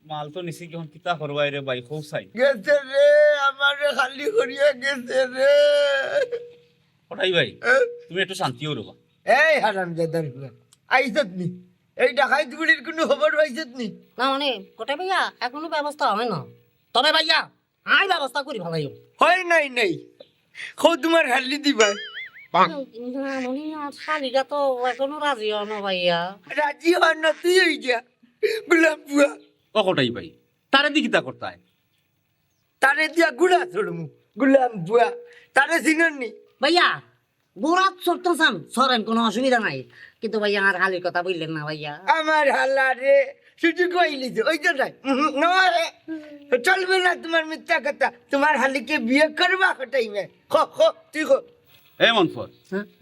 মাল তো নিছি কি কিতা করবাই রে ভাই, খুব চাই গেছে রে, আমার খালি করিয়া গেছে রে। ওটাই ভাই তুমি একটু শান্তিও রবা। এই হারাম জাদার আইসত নি, এই ডাকাইত গুলির কোনো খবর পাইছত নি? না মানে কোটাই ভাইয়া এখনো ব্যবস্থা হয় না, তবে ভাইয়া আই ব্যবস্থা করি ভালাই হয় নাই নাই খো তোমার হালি দিবা। শালিকা তো এখনো রাজি হয় না ভাইয়া। রাজি হওয়ার না তুই হই যা গুলাম বুয়া, ওটাই ভাই তারে দি কিতা করতায়? তারে দিয়া গুলা ছড়মু গুলাম বুয়া, তারে চিনন নি? ভাইয়া গোড়াত চড়তেছেন সরেন, কোনো অসুবিধা নাই, কিন্তু ভাইয়া আর হালির কথা বললেন না ভাইয়া। আমার হাল্লা রে শুধু কইলি তো ওই তো নাই নয় চলবে না তোমার মিথ্যা কথা। তোমার হালিকে বিয়ে করবা টাইমে তুই এ মনফর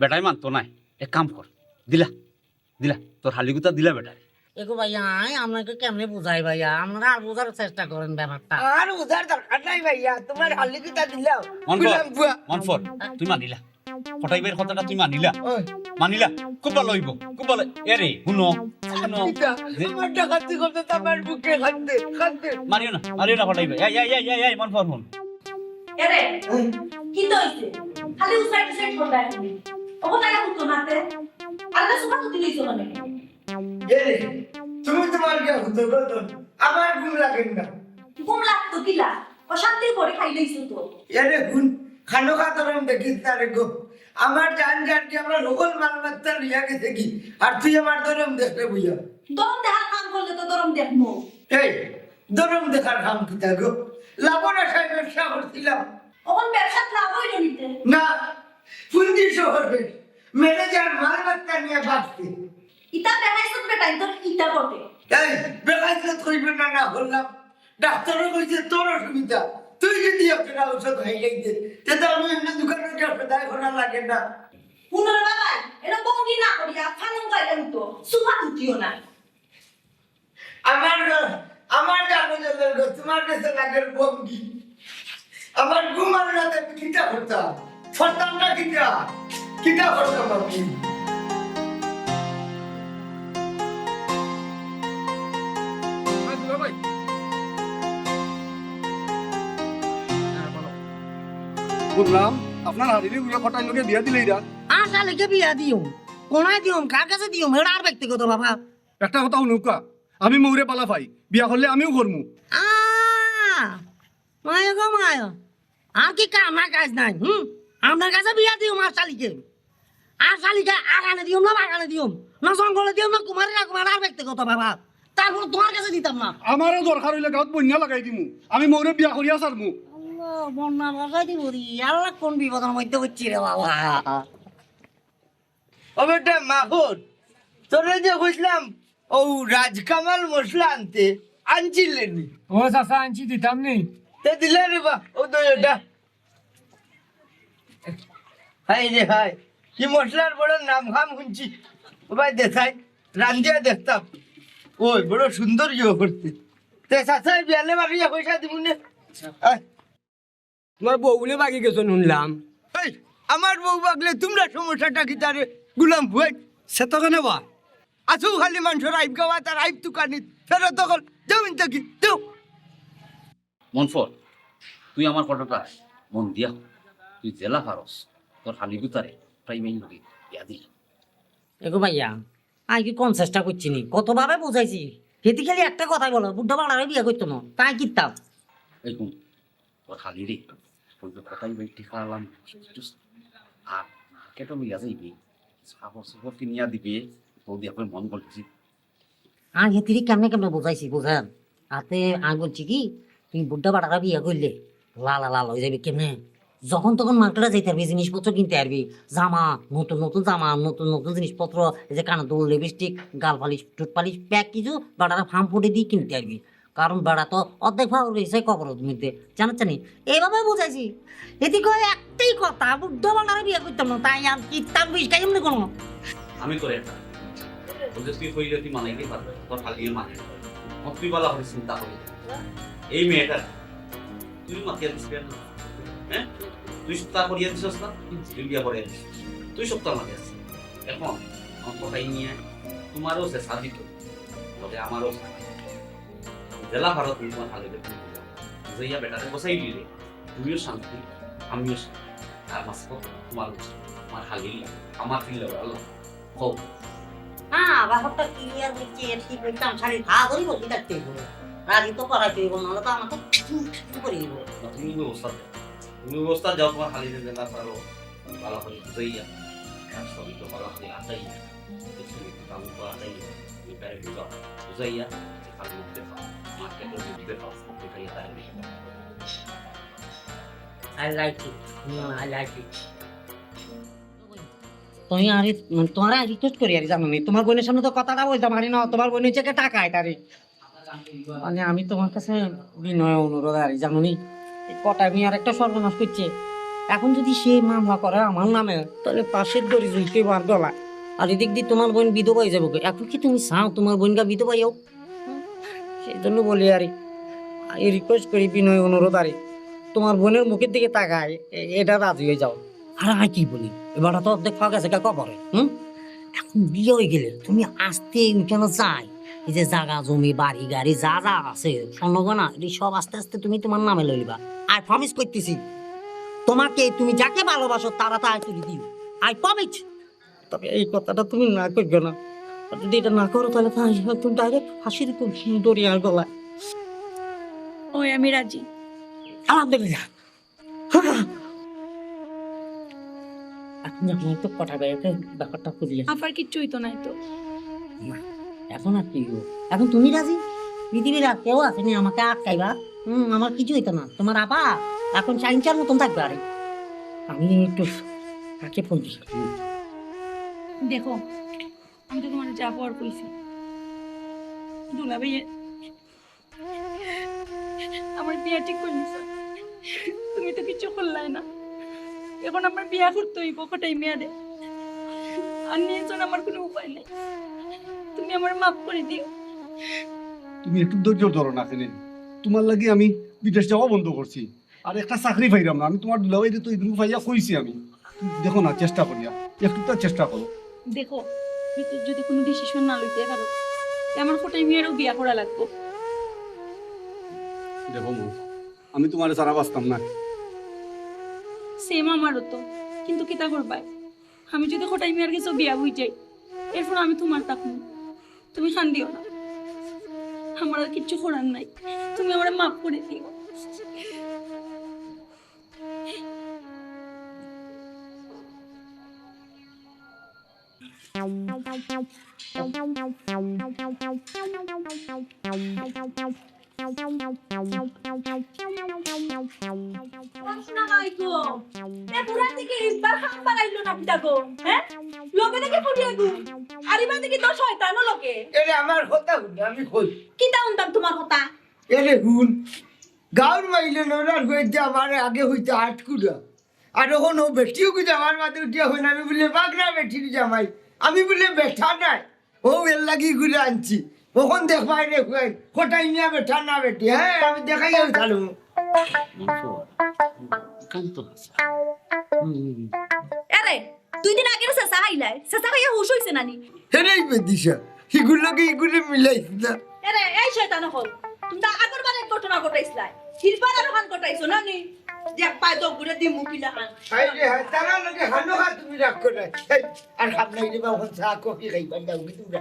বেটাই মানতো নাই, এক কাম কর, দিলা দিলা তোর হালিগুতা দিলা বেটাই। এগো ভাইয়া আপনাকে কেমনে বুঝাই ভাইয়া, আপনারা আর বোঝার চেষ্টা করেন ব্যাপারটা। আর উধার দরকার নাই ভাইয়া, তোমার হালিকে তা দিলাও। মনফর তুই মানিলা, ফটাইবের কথাটা তুই মানিলা, মানিলা খুব ভালো হইব, খুব ভালো। এরে শুনো শুনো, আমার ডাকাতি করতে তোমার বুকে খান্দে খান্দে মারিও না ফটাইবে। এই মনফর শুন, এরে কি তো হইছে খালি উসাইড উসাইড করবা এখন ওগো টাকা হতো নাতে আল্লাহ সুবহান তুই লইছো মানে এরে তুমি তোমার কি হতো গো? আমার ঘুম লাগে না। ঘুম লাগতো কিলা অশান্তির পরে খাই লইছো তো। এরে ঘুম খানো খাতরম দেখিস না রে গো। আমার জান কি আমরা লোকল মালমাত্তা লিয়া গেছে কি, আর তুই আমার দরম দেখলে বুঝা। দরম দেখার কাম করলে তো দরম দেখমু। এই দরম দেখার কাম কি তা গো? লাবণা সাহেব ব্যবসা করছিলাম। ওখন ব্যবসা লাভ হইল নিতে না পুঞ্জি শহরে ম্যানেজার মালমাত্তা নিয়ে বাঁচতে। ইতা দেখাইছ বেটাই তোর ইতা করতে এই বেকায়দা কইবে না না বললাম। ডাক্তারও কইছে তোর অসুবিধা, তুই যদি একটা ঔষধ হয়ে গেছে তাতে আমি অন্য দোকানে গিয়ে সদায় করা লাগে না। পুনরে বাবা এটা বঙ্গি না করিয়া ফানুন গাইলেন তো সুফা তুতিও না। আমার জানো জলের গো, তোমার কাছে লাগের বঙ্গি। আমার ঘুমার রাতে আমি কিতা করতাম না কিতা করতাম আমি। বুঝলাম আপনার হারিলি গুলো ফটাই লোকে বিয়া দিলে এরা আর শালিকে বিয়া দিও, কোনায় দিও, কার কাছে দিও, এটা আর ব্যক্তিগত বাবা। একটা কথা শুনুকা, আমি মৌরে পালা পাই, বিয়া করলে আমিও করমু। মায় গো মায়, আর কি কাম না কাজ নাই। আপনার কাছে বিয়া দিও আর শালিকে, আর শালিকে আগানে দিও না বাগানে দিও না জঙ্গলে দিও না কুমারী না কুমার, আর ব্যক্তিগত বাবা। তারপর তোমার কাছে দিতাম না। আমারও দরকার হইলে গাঁত বন্যা লাগাই দিমু, আমি মৌরে বিয়া করিয়া সারমু। বন্যা বসাই দিব রি, আল্লাহ কোন বিপদের মধ্যে হচ্ছি রে বাবা। ও বেটা মাহুর, তোরে যে কইছিলাম ও রাজকামাল মশলা আনছিলেনি? ও চাচা আনছি দিতাম নি। তে দিলে রে বা ও দইটা। হাই রে হাই, কি মশলার বড় নাম খাম শুনছি। ও ভাই দেখাই রান্ধিয়া দেখতাম, ওই বড় সুন্দর ইয়ে করতে। তে চাচাই বিয়ালে মারিয়া পয়সা দিব নে? তোমার বউ বলে বাকি গেছো শুনলাম। এই আমার বউ বাগলে তোমরা সমস্যাটা কি তারে গুলাম ভুয়াই সে তো কেন বা আসু খালি মানুষের আইব গাওয়া তার আইব তুকানি ফেরত তখন জমিন থেকে দেও। মনফর তুই আমার কথাটা মন দিয়া, তুই জেলা পারস, তোর হালিগুতারে প্রাইমেই লোকে বিয়া দিল। এগো ভাইয়া আই কি কোন চেষ্টা করছি নি, কতভাবে বুঝাইছি, হেতি খালি একটা কথাই বলো, বুদ্ধ বাড়ারে বিয়ে করতো না, তাই কিতাম। এইরকম তোর হালি রে ওই কথাই বই টিকা আলাম, আর কেটো মিলা যাইবি সাপর সাপর কিনিয়া দিবে, তো দিয়া করে মন বলছি। আর হেতিরি কেমনে কেমনে বুঝাইছি বুঝেন, হাতে আমি বলছি কি তুমি বুদ্ধা বাড়ারা বিয়ে করলে লাল লাল হয়ে যাবে কেমনে, যখন তখন মার্কেটে যাইতে পারবি, জিনিসপত্র কিনতে পারবি, জামা নতুন নতুন জামা, নতুন নতুন জিনিসপত্র, এই যে কানে দুল, লিপস্টিক, গাল পালিশ, টুট পালিশ, প্যাক কিছু বেড়ারা ফার্ম ফুটে দিয়ে কিনতে পারবি, কারণ বেড়া তো অর্ধেক ভাব রয়েছে কবরের মধ্যে, জানাচ্ছেনি এইভাবে বুঝাইছি। এদিকে একটাই কথা, বুদ্ধ বাড়ারা বিয়ে করতাম না, তাই আর কি তার বিষ খাই এমনি কোনো। আমি করে একটা বলতে তুই কইলে তুই মানাইতে পারবে, তোর হালিয়ে মানে তুই বলা হলে চিন্তা করি এই মেয়েটা তুই মাতিয়া দিস কেন? হ্যাঁ তুই সপ্তাহ করিয়া দিস না, তুই বিয়া করিয়া দিস, তুই সপ্তাহ মাতিয়া দিস। এখন আমার কথাই নিয়ে তোমারও সে সাধিত বলে আমারও জেলা ভারত তুমি তোমার হালিয়ে বুঝাইয়া বেটারে বসাই দিলে, তুমিও শান্তি আমিও শান্তি, আর মাস তোমার আমার হালি আমার ফিল আল্লাহ হোক। হ্যাঁ ব্যাপারটা ক্লিয়ার হচ্ছে, ঠিক করতাম শাড়ি ধা ধরি বসে থাকতে হইব, রাজি তো করাইতে হইব, নাহলে তো আমাকে করে দিব। তুমি ব্যবস্থা যাও, তোমার হালি জেলা পারো ভালো করে বুঝাইয়া, আর সবই তো ভালো করে আটাই কাম তো আটাই এটাই বুঝাইয়া খালি উঠতে পাও, মার্কেটে উঠতে পাও, এটাই তাই দেখে I like it. I like it. তুমি আর তোমার রিকোয়েস্ট করি আর জানো নি তোমার বোনের সামনে তো কথাটা বলতে পারি না তোমার বোনের থেকে টাকা আইতারি মানে আমি তোমার কাছে বিনয় অনুরোধ আর জানো নি কটা আমি আর একটা সর্বনাশ করছে এখন যদি সে মামলা করে আমার নামে তাহলে পাশের দড়ি ঝুলতে বার গলা আর এদিক দিয়ে তোমার বোন বিধবা হয়ে যাবো এখন কি তুমি চাও তোমার বোনকে বিধবা হোক সেই জন্য বলি আরে এই রিকোয়েস্ট করি বিনয় অনুরোধ আরে তোমার বোনের মুখের দিকে তাকায় এটা রাজি হয়ে যাও আর আমি কি বলি এবার তো অর্ধেক ফাঁক আছে কবরে এখন বিয়ে হয়ে গেলে তুমি আস্তে কেন যাই এই যে জায়গা জমি বাড়ি গাড়ি যা যা আছে স্বর্ণগনা এই সব আস্তে আস্তে তুমি তোমার নামে লইবা আর প্রমিস করতেছি তোমাকে তুমি যাকে ভালোবাসো তারা তো আয় তুলি দিও আই প্রমিস তবে এই কথাটা তুমি না করবে না আর যদি এটা না করো তাহলে তুমি ডাইরেক্ট ফাঁসির দড়িয়ার গলায় ওই আমি রাজি। আলহামদুলিল্লাহ এখন যখন একটু পটাবে ব্যাপারটা খুঁজিয়ে আবার কিচ্ছুই তো নাই তো। এখন আর কি গো? এখন তুমি রাজি পৃথিবীর আর কেউ আসেনি আমাকে আটকাইবা আমার কিছু হইতো না তোমার আপা এখন সাইন্সার মতন থাকবে আরে আমি একটু কাকে ফোন দিই দেখো আমি তো তোমার যা পর কইছি দুলা ভাই আমার বিয়া ঠিক করে নিছ তুমি তো কিছু করলাই না এখন আমার বিয়া করতে হইব কটাই মেয়াদে আর নিয়েছো আমার কোনো উপায় নেই তুমি আমার মাফ করে দিও তুমি একটু ধৈর্য ধরো না কেন তোমার লাগি আমি বিদেশ যাওয়া বন্ধ করছি আর একটা চাকরি পাইলাম না আমি তোমার দুলাভাই তো ইদুর পাইয়া কইছি আমি দেখো না চেষ্টা করিয়া একটু তো চেষ্টা করো দেখো যদি কোনো ডিসিশন না লইতে পারো আমার কটাই মেয়েরও বিয়া করা লাগবে দেখো আমি তোমার সারা বাঁচতাম না সেম আমারও তো কিন্তু কিতা করবাই আমি যদি কটাই মেয়ের কাছে বিয়া হই যাই এরপর আমি তোমার থাকবো তুমি খান দিও না আমার আর কিচ্ছু করার নাই তুমি আমার মাফ করে দিও এরে আমার কথা শুন আমি কই কিতা উনতাম তোমার কথা এরে শুন গাঁর মাইলে নরার হইতে আমার আগে হইতে আটকুড়া আর এখন ও বেটিও কিন্তু আমার মাথে উঠিয়া হই না আমি বলে বাগরা বেটির জামাই আমি বলে বেঠা নাই ও এর লাগি ঘুরে আনছি কখন দেখবাই রে কোটাই নিয়ে বেঠা না বেটি হ্যাঁ আমি দেখাই উঠালো আরে 2 দিন আগে চেষ্টা খাইলাই চেষ্টা খাইয়া হুশ হইছে নানি হেরেই বেদিশা এগুলোকে এগুলো মিলাইছি না আরে এই শয়তান হল তুমি তো আগের বারে ঘটনা ঘটাইছলাই হিরবার আর হান ঘটাইছো নানি দেখ পায় তো ঘুরে দি মুকিলা হান হাই রে হাই তারা লগে হানো হাত তুমি রাখ করে আর খাব নাই রে বাবা চা কফি খাইবা দাও তোমরা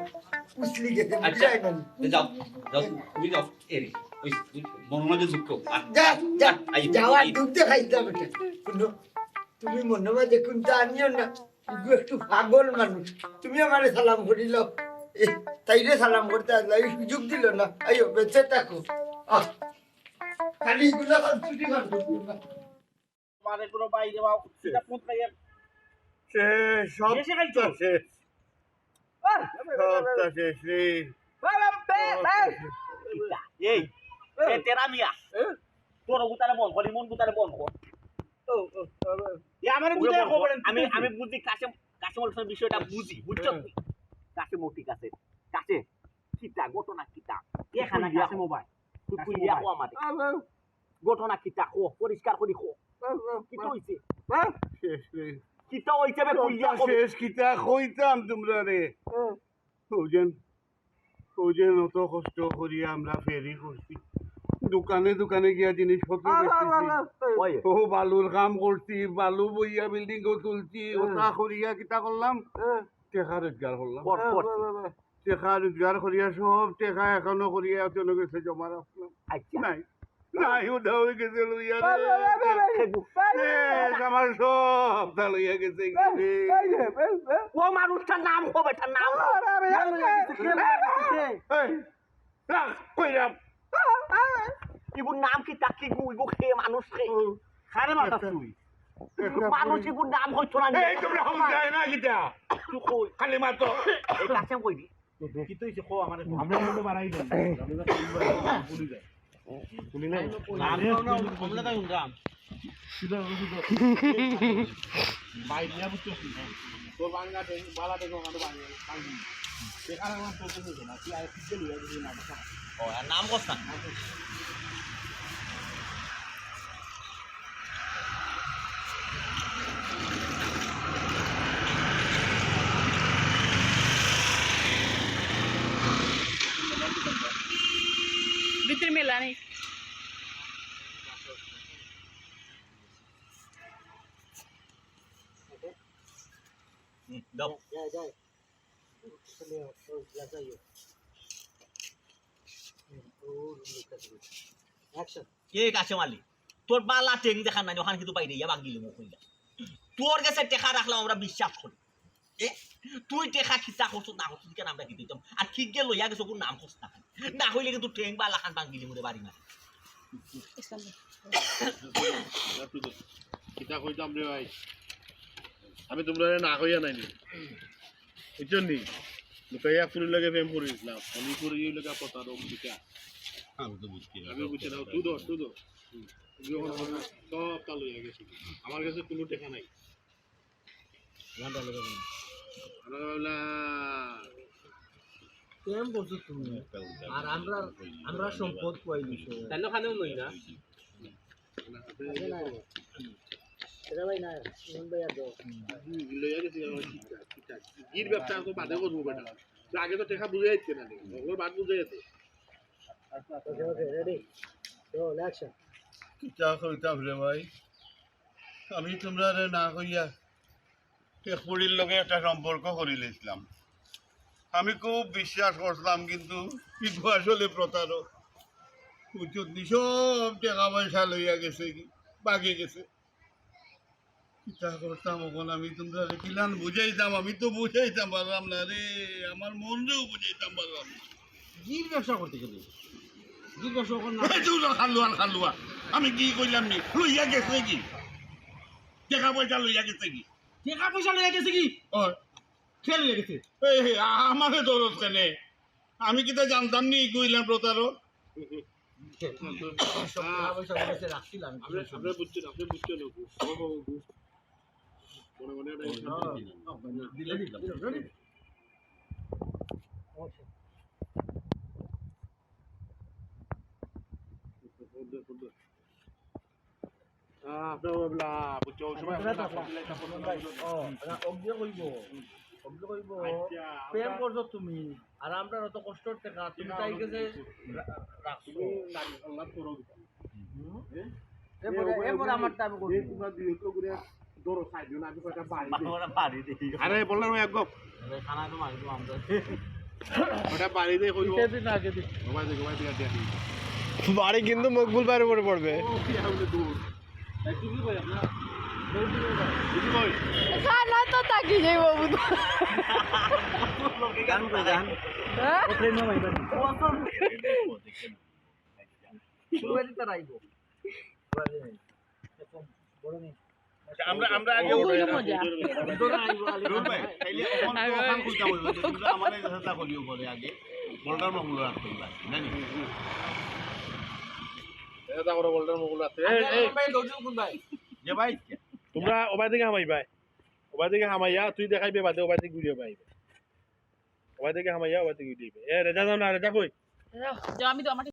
উসলি গেছে বুঝাই না যাও যাও তুমি যাও এরি ওই মনোমাজে যুক্ত যা যা যাওয়া দুধ খাইতে বেটা শুনো তুমি মনে মাঝে কোনটা আনিও না তুই একটু পাগল মানুষ তুমি আমারে সালাম করিল তাইরে সালাম করতে আসলে এই সুযোগ দিল না আইও বেঁচে থাকো খালি এগুলো ছুটি মারবো মানে কোনো বাইরে বা সেটা পুত নাই সব এসে খাইছো শেষ সবটা শেষ রে এই এ তেরা মিয়া তোর গুতারে বল করি মন গুতারে বল কর আমার বুঝে খবর আমি বুঝি কাশেমর বিষয়টা বুঝি বুঝছো তুই কাশেম ঠিক আছে কাশে কিতা ঘটনা কিতা এখানে কাশে মোবাইল তুই কইয়া কো আমাদের ঘটনা কিতা কো পরিষ্কার করি কো কিতা হইছে শেষ রে কিতা হইছে বে কইয়া কো শেষ কিতা কইতাম তোমরা রে ওজেন অত কষ্ট করিয়া আমরা ফেরি করছি দোকানে দোকানে গিয়া জিনিসপত্র বেচতেছি ও বালুর কাম করছি বালু বইয়া বিল্ডিং তুলছি ওটা করিয়া কিতা করলাম টেকা রোজগার করলাম টেকা রোজগার করিয়া সব টেকা এখনো করিয়া চলে গেছে জমা রাখলাম নাই নাই উঠা হয়ে গেছে লইয়া আমার সব তা লইয়া গেছে ও মানুষটার নাম হবে তার নাম কইরাম ইবুর নাম কি তাকি গু ইবু খেয়ে মানুষ খেয়ে খারে মাথা তুই মানুষ ইপুর নাম হইতো না এই তোমরা হম যায় না কিটা তুই কই খালি মাতো এই কাছে কই দি কি তো হইছে কো আমারে আমরা মধ্যে বাড়াই দেন পুলি যায় পুলি নাই আমরা তাই উনরাম ভাই দিয়া বুঝছো তো বাংলা দেন বালা দেন আমাদের বাংলা বাংলা সেখানে আমার তো বুঝছো না কি আর কি লইয়া দিই না ও আর নাম কস্তা ভিতরে মেলা নেই দাও কে কাছে মালি তোর বালা টেং দেখা নাই ওখানে কিন্তু পাইরে ইয়া বাগিলে মুখ হইলা তোর কাছে টেকা রাখলাম আমরা বিশ্বাস করি তুই টেকা খিতা করছ না করছ কেন আমরা কি দিতাম আর ঠিক গেল লইয়া গেছ কোন নাম করছ না হইলে কিন্তু টেং বালা খান বাগিলে মুরে বাড়ি না কিটা কইতাম রে ভাই আমি তোমরা না কইয়া নাই বুঝছো নি লুকাইয়া পুরি লাগে প্রেম করেছিলাম আমি পুরি লাগা কথা রোগ দিকা আমি বুঝছি না তুই দো সব চালু হয়ে গেছে আমার কাছে কোনো টাকা নাই কেম বলছো তুমি আর আমরা সম্পদ পাইলি তাইলে খানেও নই না এটা ভাই না মন ভাই আদো লইয়া গেছি গির ব্যবসা তো বাদে করবো বেটা আগে তো টাকা বুঝে যাচ্ছে না ওগুলো বাদ বুঝে যেতে রেডি তো অ্যাকশন কিটা কইতাম রে ভাই আমি তোমরা না কইয়া টেকপুরির লগে একটা সম্পর্ক করে লেছিলাম আমি খুব বিশ্বাস করছিলাম কিন্তু কিন্তু আসলে প্রতারক সব টাকা পয়সা লইয়া গেছে বাকি গেছে কিটা করতাম ওখান আমি তোমরা কিলান বুঝাইতাম আমি তো বুঝাইতাম পারলাম না রে আমার মনরেও বুঝাইতাম পারলাম না গির ব্যবসা করতে গেলে গির ব্যবসা কর না খালুয়া আমি কি কইলাম নি লইয়া গেছে কি টাকা পয়সা লইয়া গেছে কি টাকা পয়সা লইয়া গেছে কি খেল লইয়া গেছে আমাকে দরদ কেনে আমি কিতা জানতাম নি কইলাম প্রতারক আপনি বুঝছেন মনে প্রেম করছো তুমি আর আমরা অত কষ্ট টাকা তুমি তাই গেছে রাখছো এরপরে আমার টাইম করবো আরে বললাম এক গপ খানা তো মারিব আমরা ওটা বাড়ি দিয়ে কইব না আগে দি বাড়ি কিন্তু মকবুল বাইরে পড়ে পড়বে খানা তো তাকি যাই বাবু গান কই গান ও প্রেম মাইবা ওই তো রাইবো বড় নেই আমরা আগে আগে বলটার মঙ্গল রাখতে তোমরা ওবাই থেকে হামাইবা ওবাই থেকে হামাইয়া তুই দেখাইবে বাদে ওবাই থেকে ঘুরিয়ে পাইবে ওবাই থেকে হামাইয়া ওবাই থেকে ঘুরিয়ে রেজা যাও না রেজা কই আমি তো আমার